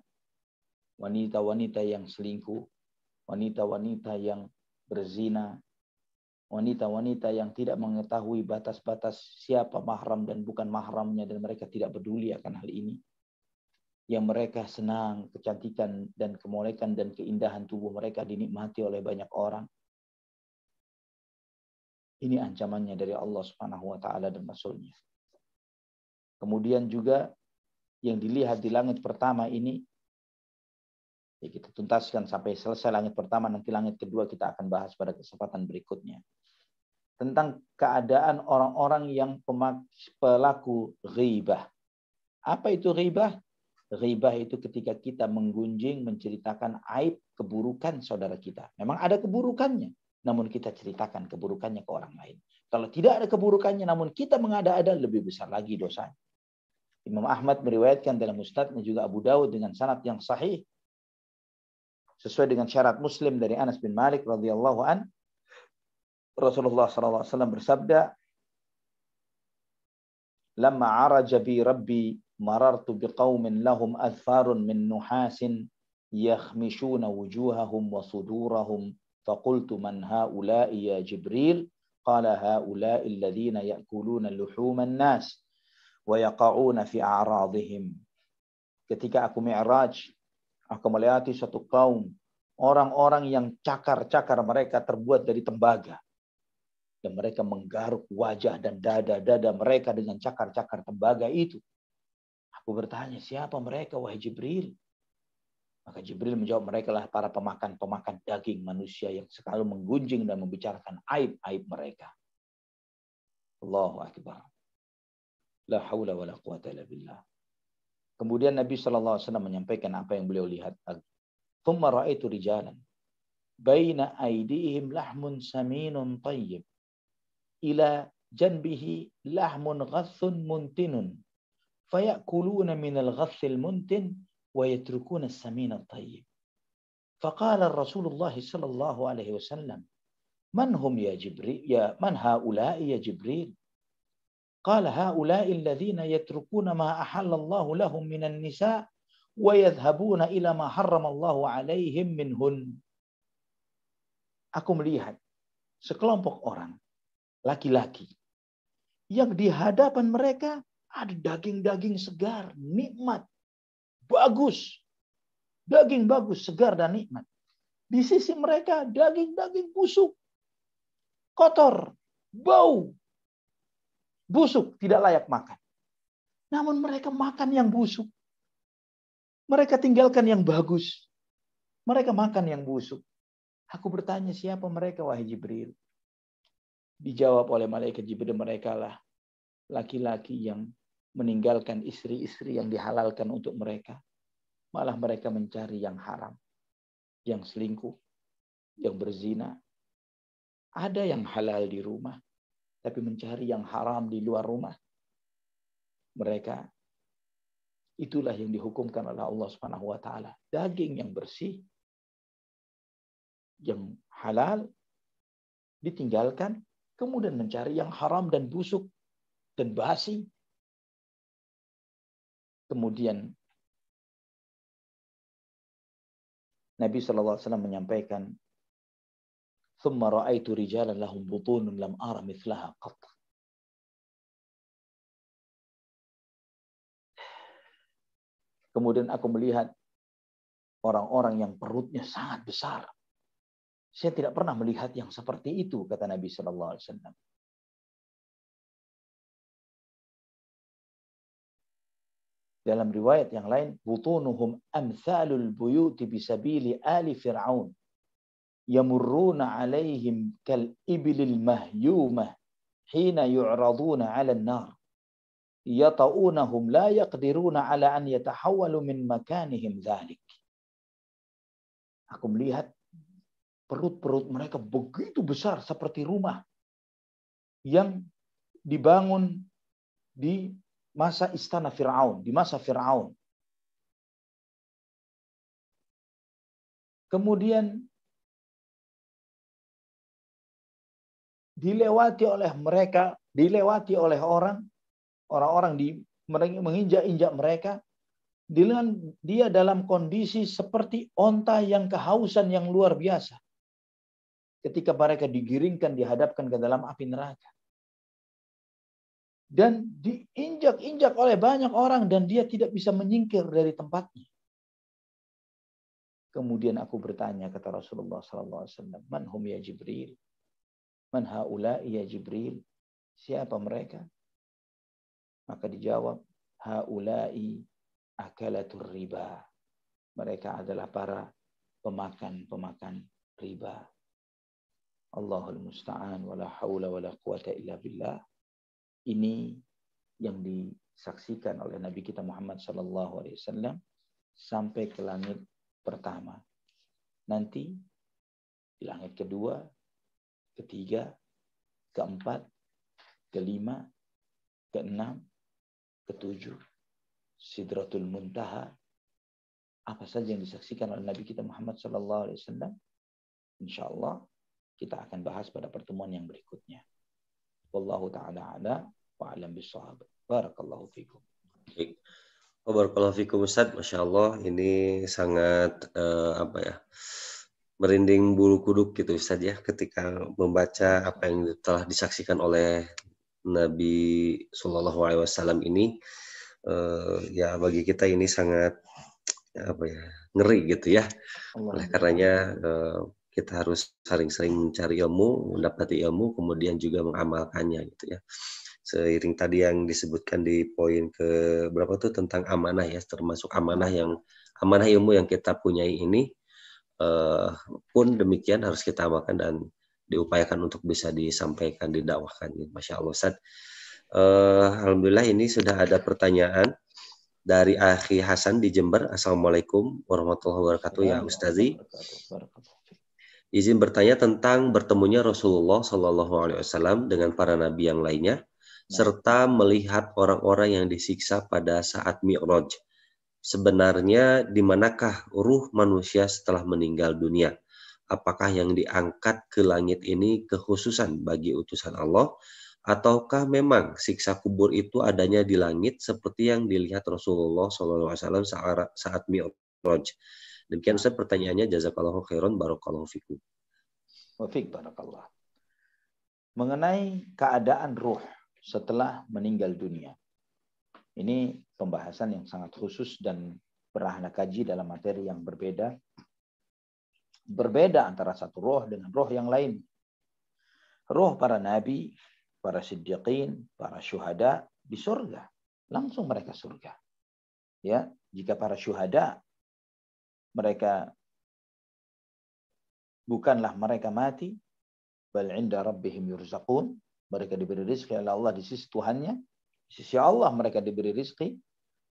wanita-wanita yang selingkuh, wanita-wanita yang berzina, wanita-wanita yang tidak mengetahui batas-batas siapa mahram dan bukan mahramnya, dan mereka tidak peduli akan hal ini. Yang mereka senang kecantikan dan kemolekan dan keindahan tubuh mereka dinikmati oleh banyak orang. Ini ancamannya dari Allah Subhanahu wa taala dan Rasul-Nya. Kemudian juga yang dilihat di langit pertama ini, ya kita tuntaskan sampai selesai langit pertama, nanti langit kedua kita akan bahas pada kesempatan berikutnya. Tentang keadaan orang-orang yang pelaku ghibah. Apa itu ghibah? Ghibah itu ketika kita menggunjing, menceritakan aib, keburukan saudara kita. Memang ada keburukannya, namun kita ceritakan keburukannya ke orang lain. Kalau tidak ada keburukannya, namun kita mengada-ada, lebih besar lagi dosanya. Imam Ahmad meriwayatkan dalam Musnadnya, juga Abu Dawud dengan sanad yang sahih, sesuai dengan syarat Muslim dari Anas bin Malik radhiyallahu an, Rasulullah SAW bersabda, "Lamma araja bi Rabbi marartu biqaumin lahum adfarun min nuhasin yakhmishuna wujuhahum wa sudurahum faqultu man haula'i ya Jibril qala haula'i alladhina ya'kuluna luhuman nas wa yaqa'una fi a'radihim." Ketika aku mi'raj, aku melewati suatu kaum orang-orang yang cakar-cakar mereka terbuat dari tembaga, dan mereka menggaruk wajah dan dada-dada mereka dengan cakar-cakar tembaga itu. Aku bertanya, siapa mereka wahai Jibril? Maka Jibril menjawab, mereka lah para pemakan daging manusia yang selalu menggunjing dan membicarakan aib-aib mereka. Allahu Akbar. La haula wa la quwata illa billah. Kemudian Nabi SAW menyampaikan apa yang beliau lihat. Thumma ra'aitu rijalan baina aydihim lahmun saminun tayyib ila janbihi lahmun ghathun muntinun fayakuluna minal ghathil muntin wa yatrukuna as-samin at-tayyib. Faqala Rasulullah sallallahu alaihi wasallam, "Man hum ya Jibril? Ya man haula'i ya Jibril?" Qala haula'i alladhina yatrukuna ma ahalla Allah lahum minan nisa wa yadhhabuna ila ma harrama Allah alaihim minhun. Aku melihat sekelompok orang laki-laki yang di hadapan mereka ada daging-daging segar, nikmat, bagus. Daging bagus, segar dan nikmat. Di sisi mereka daging-daging busuk, kotor, bau, busuk, tidak layak makan. Namun mereka makan yang busuk. Mereka tinggalkan yang bagus. Mereka makan yang busuk. Aku bertanya, siapa mereka wahai Jibril? Dijawab oleh malaikat Jibril, mereka lah laki-laki yang meninggalkan istri-istri yang dihalalkan untuk mereka. Malah mereka mencari yang haram, yang selingkuh, yang berzina. Ada yang halal di rumah, tapi mencari yang haram di luar rumah. mereka, itulah yang dihukumkan oleh Allah Subhanahu wa taala. Daging yang bersih, yang halal ditinggalkan, kemudian mencari yang haram dan busuk dan basi. Kemudian Nabi sallallahu alaihi wasallam menyampaikan, "Tsumma ra'aitu rijalan lahum butunun lam ara mithlaha qat." Kemudian aku melihat orang-orang yang perutnya sangat besar. Saya tidak pernah melihat yang seperti itu, kata Nabi sallallahu alaihi wasallam. Dalam riwayat yang lain, butunuhum amsalul buyuti bisabili ali fir'aun. Yamurruna alaihim kal ibilil mahyumah hina yu'raduna 'ala an-nar. Yata'unahum la yaqdiruna 'ala an yatahawwalu min makanihim dzalik. Aku melihat perut-perut mereka begitu besar seperti rumah yang dibangun di masa istana Fir'aun, di masa Fir'aun. Kemudian dilewati oleh mereka, dilewati oleh orang-orang menginjak-injak mereka, dengan dia dalam kondisi seperti onta yang kehausan yang luar biasa. Ketika mereka digiringkan, dihadapkan ke dalam api neraka. Dan diinjak-injak oleh banyak orang dan dia tidak bisa menyingkir dari tempatnya. Kemudian aku bertanya, kata Rasulullah SAW, "Man hum ya Jibril? Man haula'i ya Jibril?" Siapa mereka? Maka dijawab, "Haula'i akalatur riba." Mereka adalah para pemakan riba. Allahul musta'an, wala haula wala quwata illa billah. Ini yang disaksikan oleh Nabi kita Muhammad SAW sampai ke langit pertama. Nanti di langit kedua, ketiga, keempat, kelima, keenam, ketujuh, Sidratul Muntaha. Apa saja yang disaksikan oleh Nabi kita Muhammad SAW, insyaallah kita akan bahas pada pertemuan yang berikutnya. Wallahu ta'ala ala wa alam bisawab. Barakallahu fikum. Baik. Barakallahu fikum Ustaz. Masya Allah, ini sangat merinding bulu kuduk gitu Ustaz ya, ketika membaca apa yang telah disaksikan oleh Nabi Shallallahu Alaihi Wasallam ini. Ya bagi kita ini sangat ngeri gitu ya. Oleh karenanya kita harus sering-sering mencari ilmu, mendapati ilmu, kemudian juga mengamalkannya gitu ya. Seiring tadi yang disebutkan di poin ke berapa tuh tentang amanah ya, termasuk amanah ilmu yang kita punyai ini pun demikian harus kita amalkan dan diupayakan untuk bisa disampaikan, didakwahkan. Masya Allah Ustaz. Alhamdulillah ini sudah ada pertanyaan dari Akhi Hasan di Jember. Assalamualaikum warahmatullahi wabarakatuh ya Ustazi. Izin bertanya tentang bertemunya Rasulullah Shallallahu Alaihi Wasallam dengan para nabi yang lainnya, serta melihat orang-orang yang disiksa pada saat Mi'raj. Sebenarnya di manakah ruh manusia setelah meninggal dunia? Apakah yang diangkat ke langit ini kekhususan bagi utusan Allah, ataukah memang siksa kubur itu adanya di langit seperti yang dilihat Rasulullah SAW saat Mi'raj? Demikian Ustaz pertanyaannya. Jazakallahu khairan, barakallahu fikum. Wa fik barakallah. Mengenai keadaan ruh setelah meninggal dunia. Ini pembahasan yang sangat khusus dan pernah kaji dalam materi yang berbeda. Berbeda antara satu roh dengan roh yang lain. Roh para nabi, para siddiqin, para syuhada di surga. Langsung mereka surga. Ya, jika para syuhada mereka bukanlah mereka mati, bal inda rabbihim yurzaqun, mereka diberi rezeki oleh Allah di sisi Tuhannya, di sisi Allah mereka diberi rezeki,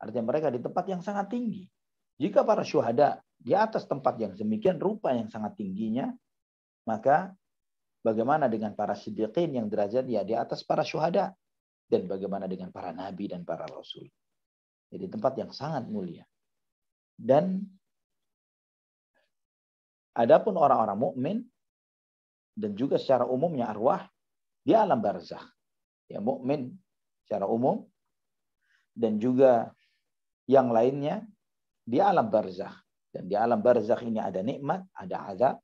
artinya mereka di tempat yang sangat tinggi. Jika para syuhada di atas tempat yang demikian rupa yang sangat tingginya, maka bagaimana dengan para siddiqin yang derajat ya di atas para syuhada? dan bagaimana dengan para nabi dan para rasul. Jadi tempat yang sangat mulia. Dan adapun orang-orang mukmin dan juga secara umumnya arwah di alam barzakh. Ya, mukmin secara umum dan juga yang lainnya di alam barzakh. Dan di alam barzakh ini ada nikmat, ada azab,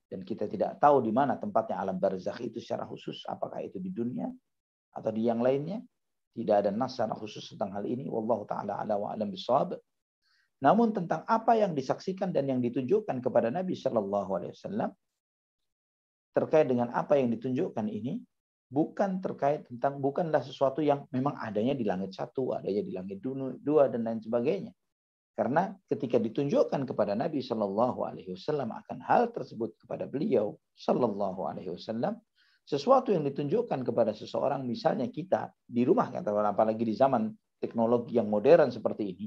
dan kita tidak tahu di mana tempatnya alam barzakh itu secara khusus, apakah itu di dunia atau di yang lainnya. Tidak ada nas secara khusus tentang hal ini. Wallahu taala ala wa alam bisawab. Namun tentang apa yang disaksikan dan yang ditunjukkan kepada Nabi Shallallahu Alaihi Wasallam terkait dengan apa yang ditunjukkan ini bukanlah sesuatu yang memang adanya di langit satu, adanya di langit dua dan lain sebagainya. Karena ketika ditunjukkan kepada Nabi Shallallahu Alaihi Wasallam akan hal tersebut kepada beliau Shallallahu Alaihi Wasallam, sesuatu yang ditunjukkan kepada seseorang, misalnya kita di rumah, apalagi di zaman teknologi yang modern seperti ini,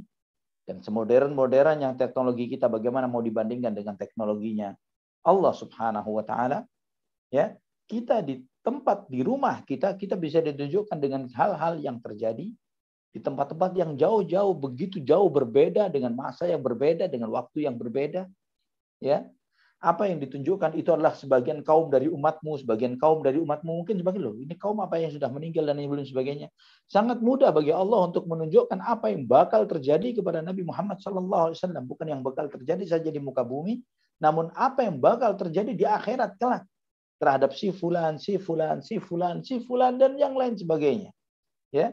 dan semodern-modernnya teknologi kita, bagaimana mau dibandingkan dengan teknologinya Allah Subhanahu Wa Taala? Ya, kita di tempat di rumah kita bisa ditunjukkan dengan hal-hal yang terjadi di tempat-tempat yang jauh-jauh, begitu jauh berbeda, dengan masa yang berbeda, dengan waktu yang berbeda. Ya, apa yang ditunjukkan itu adalah sebagian kaum dari umatmu, sebagian kaum dari umatmu, mungkin sebagian loh, ini kaum apa yang sudah meninggal dan yang belum sebagainya. Sangat mudah bagi Allah untuk menunjukkan apa yang bakal terjadi kepada Nabi Muhammad SAW. Bukan yang bakal terjadi saja di muka bumi, namun apa yang bakal terjadi di akhirat kelak terhadap si fulan, si fulan, si fulan, si fulan, dan yang lain sebagainya. Ya,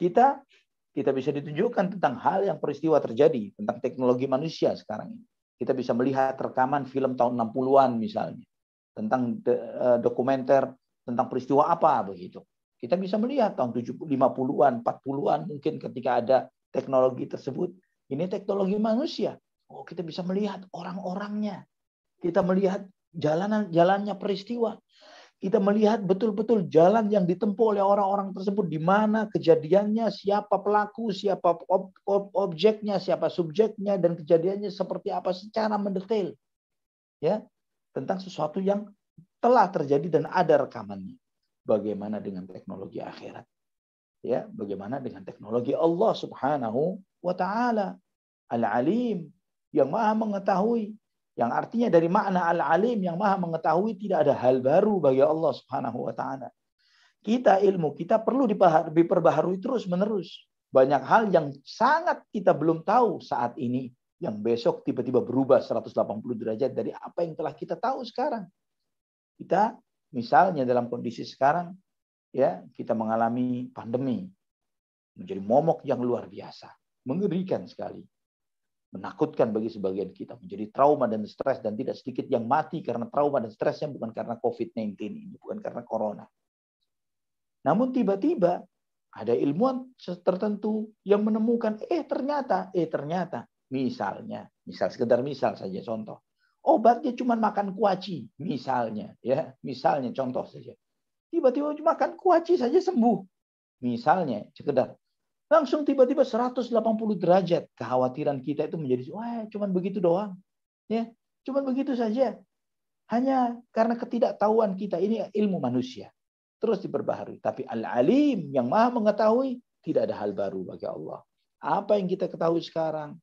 kita bisa ditunjukkan tentang hal yang peristiwa terjadi, tentang teknologi manusia sekarang ini. Kita bisa melihat rekaman film tahun 60-an misalnya, tentang dokumenter tentang peristiwa apa begitu. Kita bisa melihat tahun 50-an, 40-an mungkin ketika ada teknologi tersebut. Ini teknologi manusia. Oh, kita bisa melihat orang-orangnya. Kita melihat jalannya peristiwa. Kita melihat betul-betul jalan yang ditempuh oleh orang-orang tersebut, di mana kejadiannya, siapa pelaku, siapa objeknya, siapa subjeknya, dan kejadiannya seperti apa secara mendetail. Ya, tentang sesuatu yang telah terjadi dan ada rekamannya. Bagaimana dengan teknologi akhirat? Ya, bagaimana dengan teknologi Allah Subhanahu wa Ta'ala, Al-Alim, yang Maha mengetahui. Yang artinya dari makna Al-Alim, yang Maha mengetahui, tidak ada hal baru bagi Allah Subhanahu wa Ta'ala. Ilmu kita perlu diperbaharui terus-menerus. Banyak hal yang sangat kita belum tahu saat ini, yang besok tiba-tiba berubah 180 derajat dari apa yang telah kita tahu sekarang. Kita misalnya dalam kondisi sekarang, ya, kita mengalami pandemi, menjadi momok yang luar biasa, mengerikan sekali. Menakutkan bagi sebagian kita, menjadi trauma dan stres, dan tidak sedikit yang mati karena trauma dan stresnya bukan karena COVID-19 ini, bukan karena corona. Namun tiba-tiba ada ilmuwan tertentu yang menemukan ternyata misal sekedar misal saja contoh, obatnya cuma makan kuaci misalnya, ya, misalnya contoh saja. Tiba-tiba makan kuaci saja sembuh. Misalnya sekedar langsung tiba-tiba 180 derajat. Kekhawatiran kita itu menjadi, cuman begitu doang. Ya, cuman begitu saja. Hanya karena ketidaktahuan kita, ini ilmu manusia. Terus diperbaharui. Tapi Al-Alim, yang Maha mengetahui, tidak ada hal baru bagi Allah. Apa yang kita ketahui sekarang,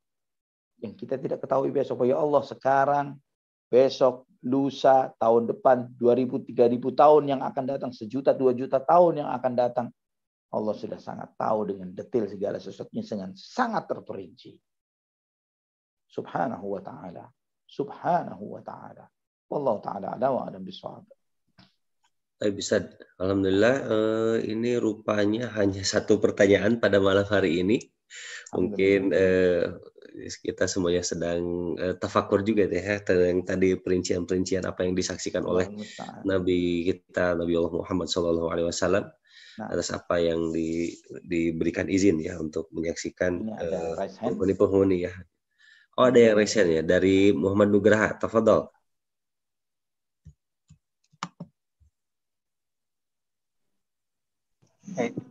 yang kita tidak ketahui besok bagi Allah sekarang, besok, lusa, tahun depan, 2000-3000 tahun yang akan datang, 1-2 juta tahun yang akan datang, Allah sudah sangat tahu dengan detail segala sesuatunya dengan sangat terperinci. Subhanahu wa ta'ala. Subhanahu wa ta'ala. Wallahu ta'ala ala wa alam bisawab. Bisa, alhamdulillah, ini rupanya hanya satu pertanyaan pada malam hari ini. Mungkin kita semuanya sedang tafakur juga deh ya, tentang tadi perincian-perincian apa yang disaksikan oleh Nabi kita, Nabi Allah Muhammad SAW. Atas apa yang diberikan izin ya untuk menyaksikan penghuni ya. Oh, ada yang raise hand ya dari Muhammad Nugraha. Tafadhol.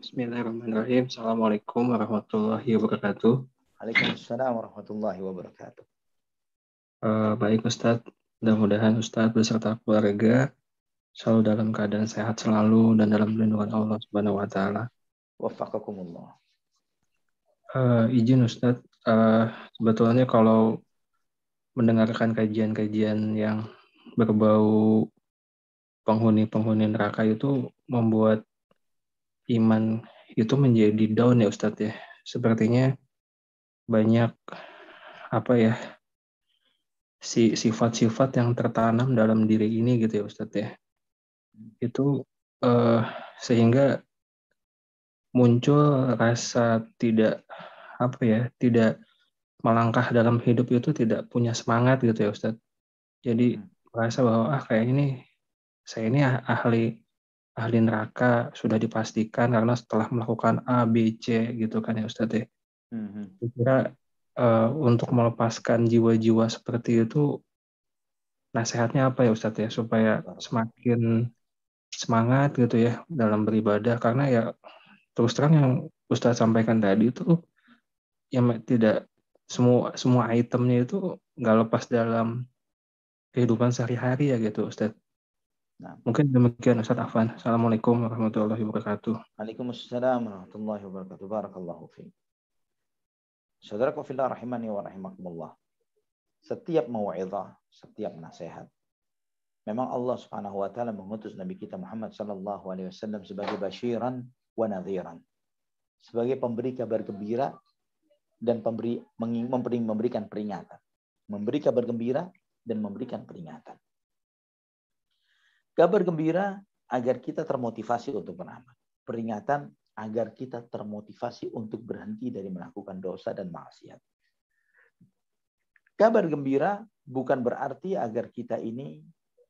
Bismillahirrahmanirrahim. Assalamualaikum warahmatullahi wabarakatuh. Waalaikumsalam warahmatullahi wabarakatuh. Baik Ustadz, mudah-mudahan Ustadz beserta keluarga selalu dalam keadaan sehat selalu dan dalam lindungan Allah Subhanahu wa Ta'ala. Waffaqakumullah. Izin Ustadz, sebetulnya kalau mendengarkan kajian-kajian yang berbau penghuni-penghuni neraka itu membuat iman itu menjadi down ya Ustadz ya. Sepertinya banyak apa ya sifat-sifat yang tertanam dalam diri ini gitu ya Ustadz ya. Itu sehingga muncul rasa tidak apa ya, tidak melangkah dalam hidup itu tidak punya semangat gitu ya Ustadz. Jadi merasa bahwa kayaknya nih saya ini ahli neraka sudah dipastikan karena setelah melakukan A, B, C gitu kan ya Ustadz ya. Kira untuk melepaskan jiwa-jiwa seperti itu nasihatnya apa ya Ustadz ya supaya semakin semangat gitu ya dalam beribadah karena ya terus terang yang Ustadz sampaikan tadi itu yang tidak semua itemnya itu nggak lepas dalam kehidupan sehari-hari ya gitu Ustadz. Nah. Mungkin demikian Ustadz Afan. Assalamualaikum warahmatullahi wabarakatuh. Waalaikumsalam warahmatullahi wabarakatuh. Barakallahu fiik. Saudaraku fillah rahimani wa rahimakumullah. Setiap mau'izah, setiap nasihat, memang Allah Subhanahu wa taala mengutus Nabi kita Muhammad sallallahu alaihi wasallam sebagai basyiran wa nadhiran. Sebagai pemberi kabar gembira dan memberikan peringatan. Memberi kabar gembira dan memberikan peringatan. Kabar gembira agar kita termotivasi untuk beramal. Peringatan agar kita termotivasi untuk berhenti dari melakukan dosa dan maksiat. Kabar gembira bukan berarti agar kita ini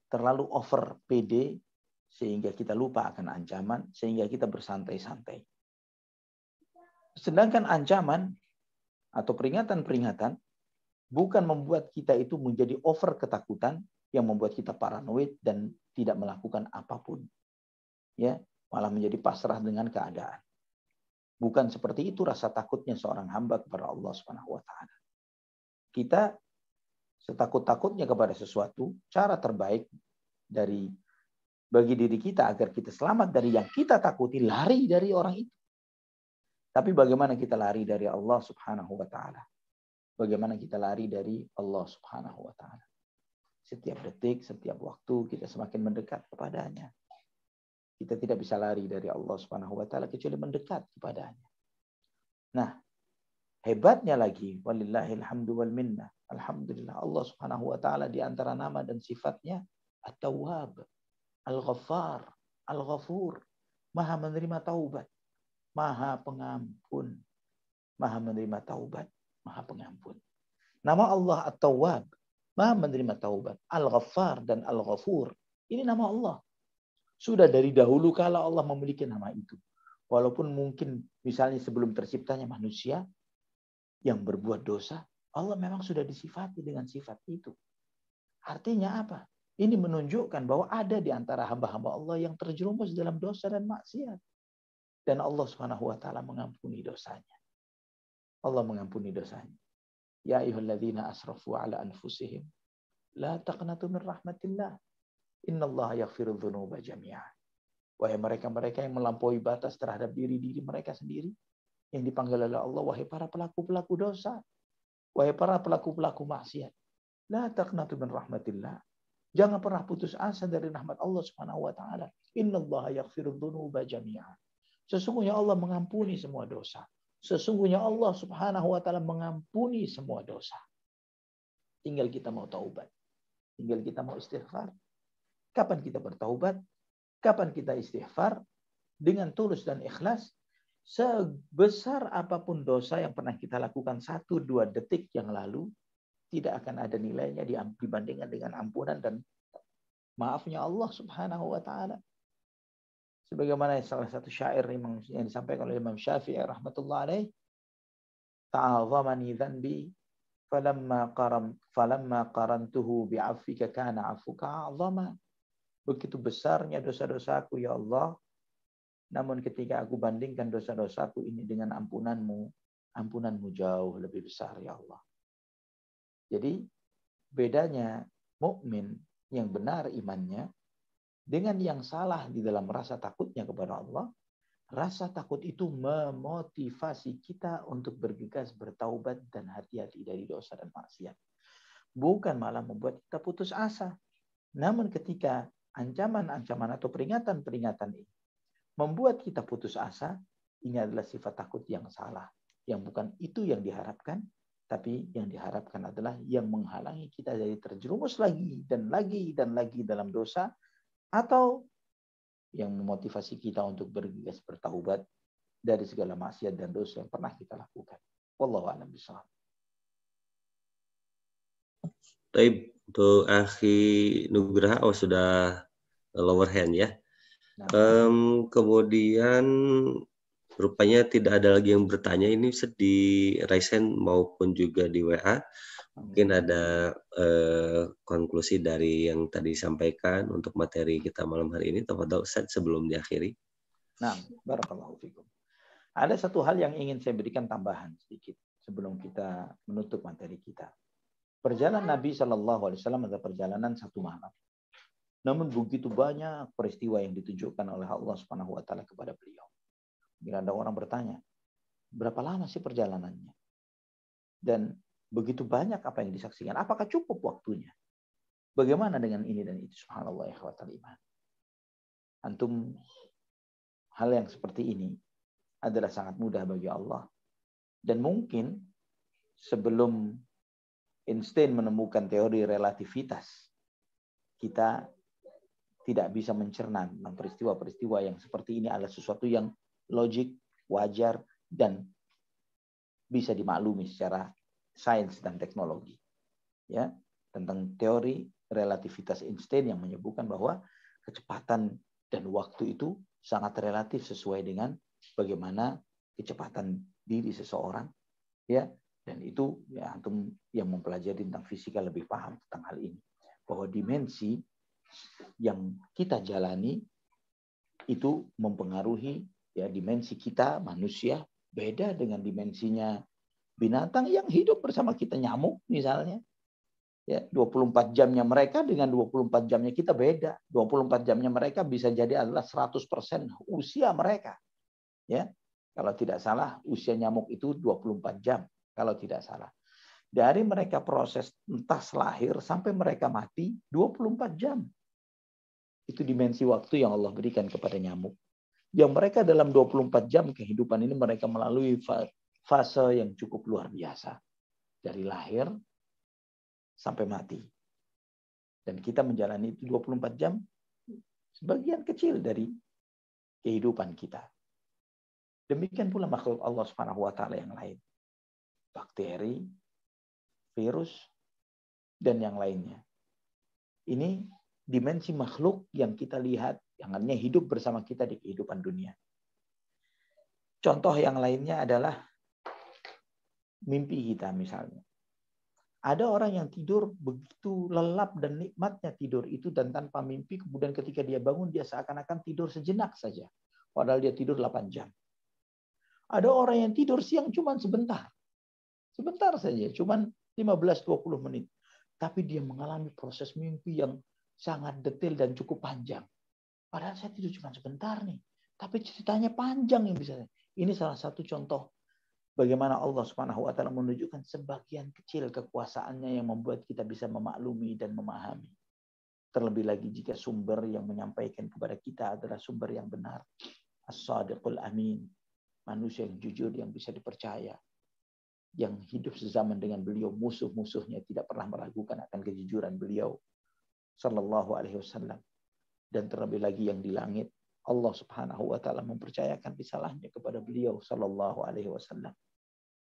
terlalu over PD sehingga kita lupa akan ancaman, sehingga kita bersantai-santai. Sedangkan ancaman atau peringatan-peringatan bukan membuat kita itu menjadi over ketakutan yang membuat kita paranoid dan tidak melakukan apapun. Ya, malah menjadi pasrah dengan keadaan. Bukan seperti itu rasa takutnya seorang hamba kepada Allah Subhanahu wa taala. Kita setakut-takutnya kepada sesuatu, cara terbaik bagi diri kita agar kita selamat dari yang kita takuti, lari dari orang itu. Tapi bagaimana kita lari dari Allah Subhanahu wa taala? Bagaimana kita lari dari Allah Subhanahu wa taala? Setiap detik, setiap waktu kita semakin mendekat kepadanya. Kita tidak bisa lari dari Allah Subhanahu wa taala kecuali mendekat kepadanya. Nah, hebatnya lagi, walillahil hamdu wal minnah. Alhamdulillah Allah Subhanahu wa taala di antara nama dan sifatnya At-Tawwab, Al-Ghaffar, Al-Ghafur, Maha menerima taubat, Maha pengampun, Maha menerima taubat, Maha pengampun. Nama Allah At-Tawwab, Maha menerima taubat, Al-Ghaffar dan Al-Ghafur. Ini nama Allah. Sudah dari dahulu kala Allah memiliki nama itu. Walaupun mungkin misalnya sebelum terciptanya manusia yang berbuat dosa, Allah memang sudah disifati dengan sifat itu. Artinya apa? Ini menunjukkan bahwa ada di antara hamba-hamba Allah yang terjerumus dalam dosa dan maksiat. Dan Allah Subhanahu wa taala mengampuni dosanya. Allah mengampuni dosanya. Ya ayyuhalladzina asrafu ala anfusihim la taqnatu min rahmatillah. Innallaha yaghfiru dzunuba jami'a. Wahai mereka-mereka yang melampaui batas terhadap diri-diri mereka sendiri, yang dipanggil oleh Allah, wahai para pelaku-pelaku dosa, wahai para pelaku-pelaku maksiat, la taqnatu min rahmatillah. Jangan pernah putus asa dari rahmat Allah Subhanahu wa taala. Innallaha yaghfiru dzunuba jami'a. Sesungguhnya Allah mengampuni semua dosa. Sesungguhnya Allah Subhanahu wa taala mengampuni semua dosa. Tinggal kita mau taubat. Tinggal kita mau istighfar. Kapan kita bertaubat? Kapan kita istighfar? Dengan tulus dan ikhlas. Sebesar apapun dosa yang pernah kita lakukan 1-2 detik yang lalu, tidak akan ada nilainya dibandingkan dengan ampunan dan maafnya Allah Subhanahu wa taala. Sebagaimana salah satu syair yang disampaikan oleh Imam Syafi'i rahmatullah alaih, ta'azamani dhanbi falamma qarantuhu bi'afwika kana 'afwuka 'azama. Begitu besarnya dosa-dosaku ya Allah, namun ketika aku bandingkan dosa-dosaku ini dengan ampunanmu, ampunanmu jauh lebih besar ya Allah. Jadi bedanya mukmin yang benar imannya dengan yang salah di dalam rasa takutnya kepada Allah, Rasa takut itu memotivasi kita untuk bergegas bertaubat dan hati-hati dari dosa dan maksiat. Bukan malah membuat kita putus asa. Namun ketika ancaman-ancaman atau peringatan-peringatan ini membuat kita putus asa, ini adalah sifat takut yang salah. Yang bukan itu yang diharapkan, tapi yang diharapkan adalah yang menghalangi kita dari terjerumus lagi dan lagi dan lagi dalam dosa, atau yang memotivasi kita untuk bergegas bertaubat dari segala maksiat dan dosa yang pernah kita lakukan. Wallahu a'lam bishawab. Baik, untuk Akhi Nugraha sudah lower hand ya. Kemudian rupanya tidak ada lagi yang bertanya ini di raise hand maupun juga di WA. Mungkin ada konklusi dari yang tadi disampaikan untuk materi kita malam hari ini. Tafadhol Ustaz sebelum diakhiri. Nah, barakallahu fikum. Ada satu hal yang ingin saya berikan tambahan sedikit sebelum kita menutup materi kita. Perjalanan Nabi SAW adalah perjalanan satu malam. Namun begitu banyak peristiwa yang ditunjukkan oleh Allah Subhanahu wa taala kepada beliau. Bila ada orang bertanya, berapa lama sih perjalanannya? Dan begitu banyak apa yang disaksikan. Apakah cukup waktunya? Bagaimana dengan ini dan itu? Subhanallah, ikhwatal iman. Antum, hal yang seperti ini adalah sangat mudah bagi Allah. Dan mungkin sebelum Einstein menemukan teori relativitas, kita tidak bisa mencerna tentang peristiwa-peristiwa yang seperti ini adalah sesuatu yang logik, wajar, dan bisa dimaklumi secara sains dan teknologi. Ya, tentang teori relativitas Einstein yang menyebutkan bahwa kecepatan dan waktu itu sangat relatif sesuai dengan bagaimana kecepatan diri seseorang, ya. Dan itu ya antum yang mempelajari tentang fisika lebih paham tentang hal ini, bahwa dimensi yang kita jalani itu mempengaruhi ya dimensi kita manusia beda dengan dimensinya binatang yang hidup bersama kita, nyamuk misalnya. Ya, 24 jamnya mereka dengan 24 jamnya kita beda. 24 jamnya mereka bisa jadi adalah 100% usia mereka. Ya. Kalau tidak salah usia nyamuk itu 24 jam kalau tidak salah. Dari mereka proses entah lahir sampai mereka mati 24 jam. Itu dimensi waktu yang Allah berikan kepada nyamuk. Yang mereka dalam 24 jam kehidupan ini mereka melalui fase yang cukup luar biasa. Dari lahir sampai mati. Dan kita menjalani itu 24 jam sebagian kecil dari kehidupan kita. Demikian pula makhluk Allah Subhanahu wa taala yang lain. Bakteri, virus, dan yang lainnya. Ini dimensi makhluk yang kita lihat, yang hanya hidup bersama kita di kehidupan dunia. Contoh yang lainnya adalah mimpi kita misalnya. Ada orang yang tidur begitu lelap dan nikmatnya tidur itu dan tanpa mimpi, kemudian ketika dia bangun dia seakan-akan tidur sejenak saja. Padahal dia tidur 8 jam. Ada orang yang tidur siang cuma sebentar. Sebentar saja, cuma 15-20 menit. Tapi dia mengalami proses mimpi yang sangat detail dan cukup panjang. Padahal saya tidur cuma sebentar nih. Tapi ceritanya panjang yang bisa. Ini salah satu contoh bagaimana Allah Subhanahu wa taala menunjukkan sebagian kecil kekuasaannya yang membuat kita bisa memaklumi dan memahami. Terlebih lagi jika sumber yang menyampaikan kepada kita adalah sumber yang benar. As-Sadiqul Amin. Manusia yang jujur, yang bisa dipercaya. Yang hidup sezaman dengan beliau, musuh-musuhnya tidak pernah meragukan akan kejujuran beliau. Sallallahu alaihi wasallam. Dan terlebih lagi yang di langit, Allah Subhanahu wa taala mempercayakan risalahnya kepada beliau sallallahu alaihi wasallam.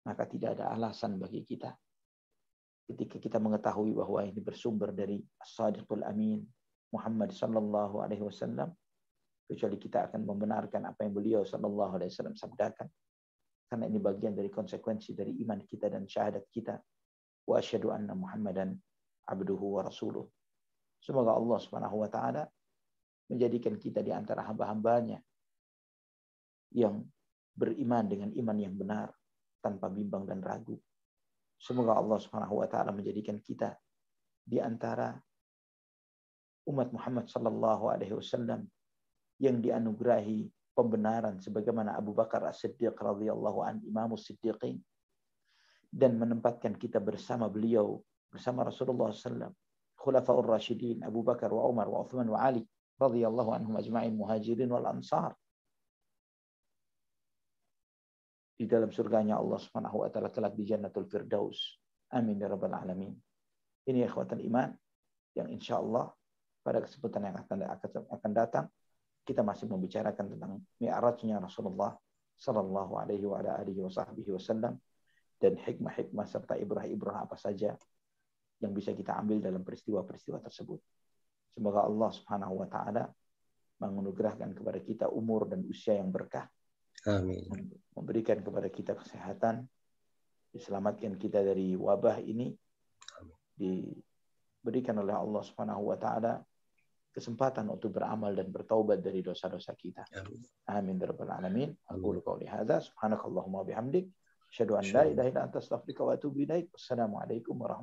Maka tidak ada alasan bagi kita ketika kita mengetahui bahwa ini bersumber dari As-Sadiqul Amin Muhammad sallallahu alaihi wasallam, kecuali kita akan membenarkan apa yang beliau sallallahu alaihi wasallam sabdakan. Karena ini bagian dari konsekuensi dari iman kita dan syahadat kita. Wa asyhadu anna Muhammadan abduhu wa rasuluh. Semoga Allah Subhanahu wa taala menjadikan kita di antara hamba-hambanya yang beriman dengan iman yang benar tanpa bimbang dan ragu. Semoga Allah Subhanahu wa taala menjadikan kita di antara umat Muhammad sallallahu alaihi wasallam yang dianugerahi pembenaran sebagaimana Abu Bakar As-Siddiq radhiyallahu an, Imamus Siddiqin, dan menempatkan kita bersama beliau, bersama Rasulullah SAW, Khulafaur Rasyidin, Abu Bakar wa Umar wa Uthman wa Ali radhiyallahu anhum ajma'in, muhajirin wal ansar, di dalam surganya Allah Subhanahu wa taala kelak di Jannatul Firdaus. Amin ya rabbal alamin. Ini ikhwatan iman yang insyaallah pada kesempatan yang akan datang kita masih membicarakan tentang mi'rajnya Rasulullah sallallahu alaihi wa alihi wasallam, dan hikmah-hikmah serta ibrah-ibrah apa saja yang bisa kita ambil dalam peristiwa-peristiwa tersebut. Semoga Allah Subhanahu wa taala menganugerahkan kepada kita umur dan usia yang berkah. Amin. Memberikan kepada kita kesehatan, diselamatkan kita dari wabah ini, diberikan oleh Allah Subhanahu wa taala kesempatan untuk beramal dan bertaubat dari dosa-dosa kita. Amin ya rabbal alamin. Aqulu qouli hadza subhanakallahumma bihamdik asyhadu an la ilaha illa anta astaghfiruka wa atubu ilaik. Wassalamualaikum warahmatullahi wabarakatuh.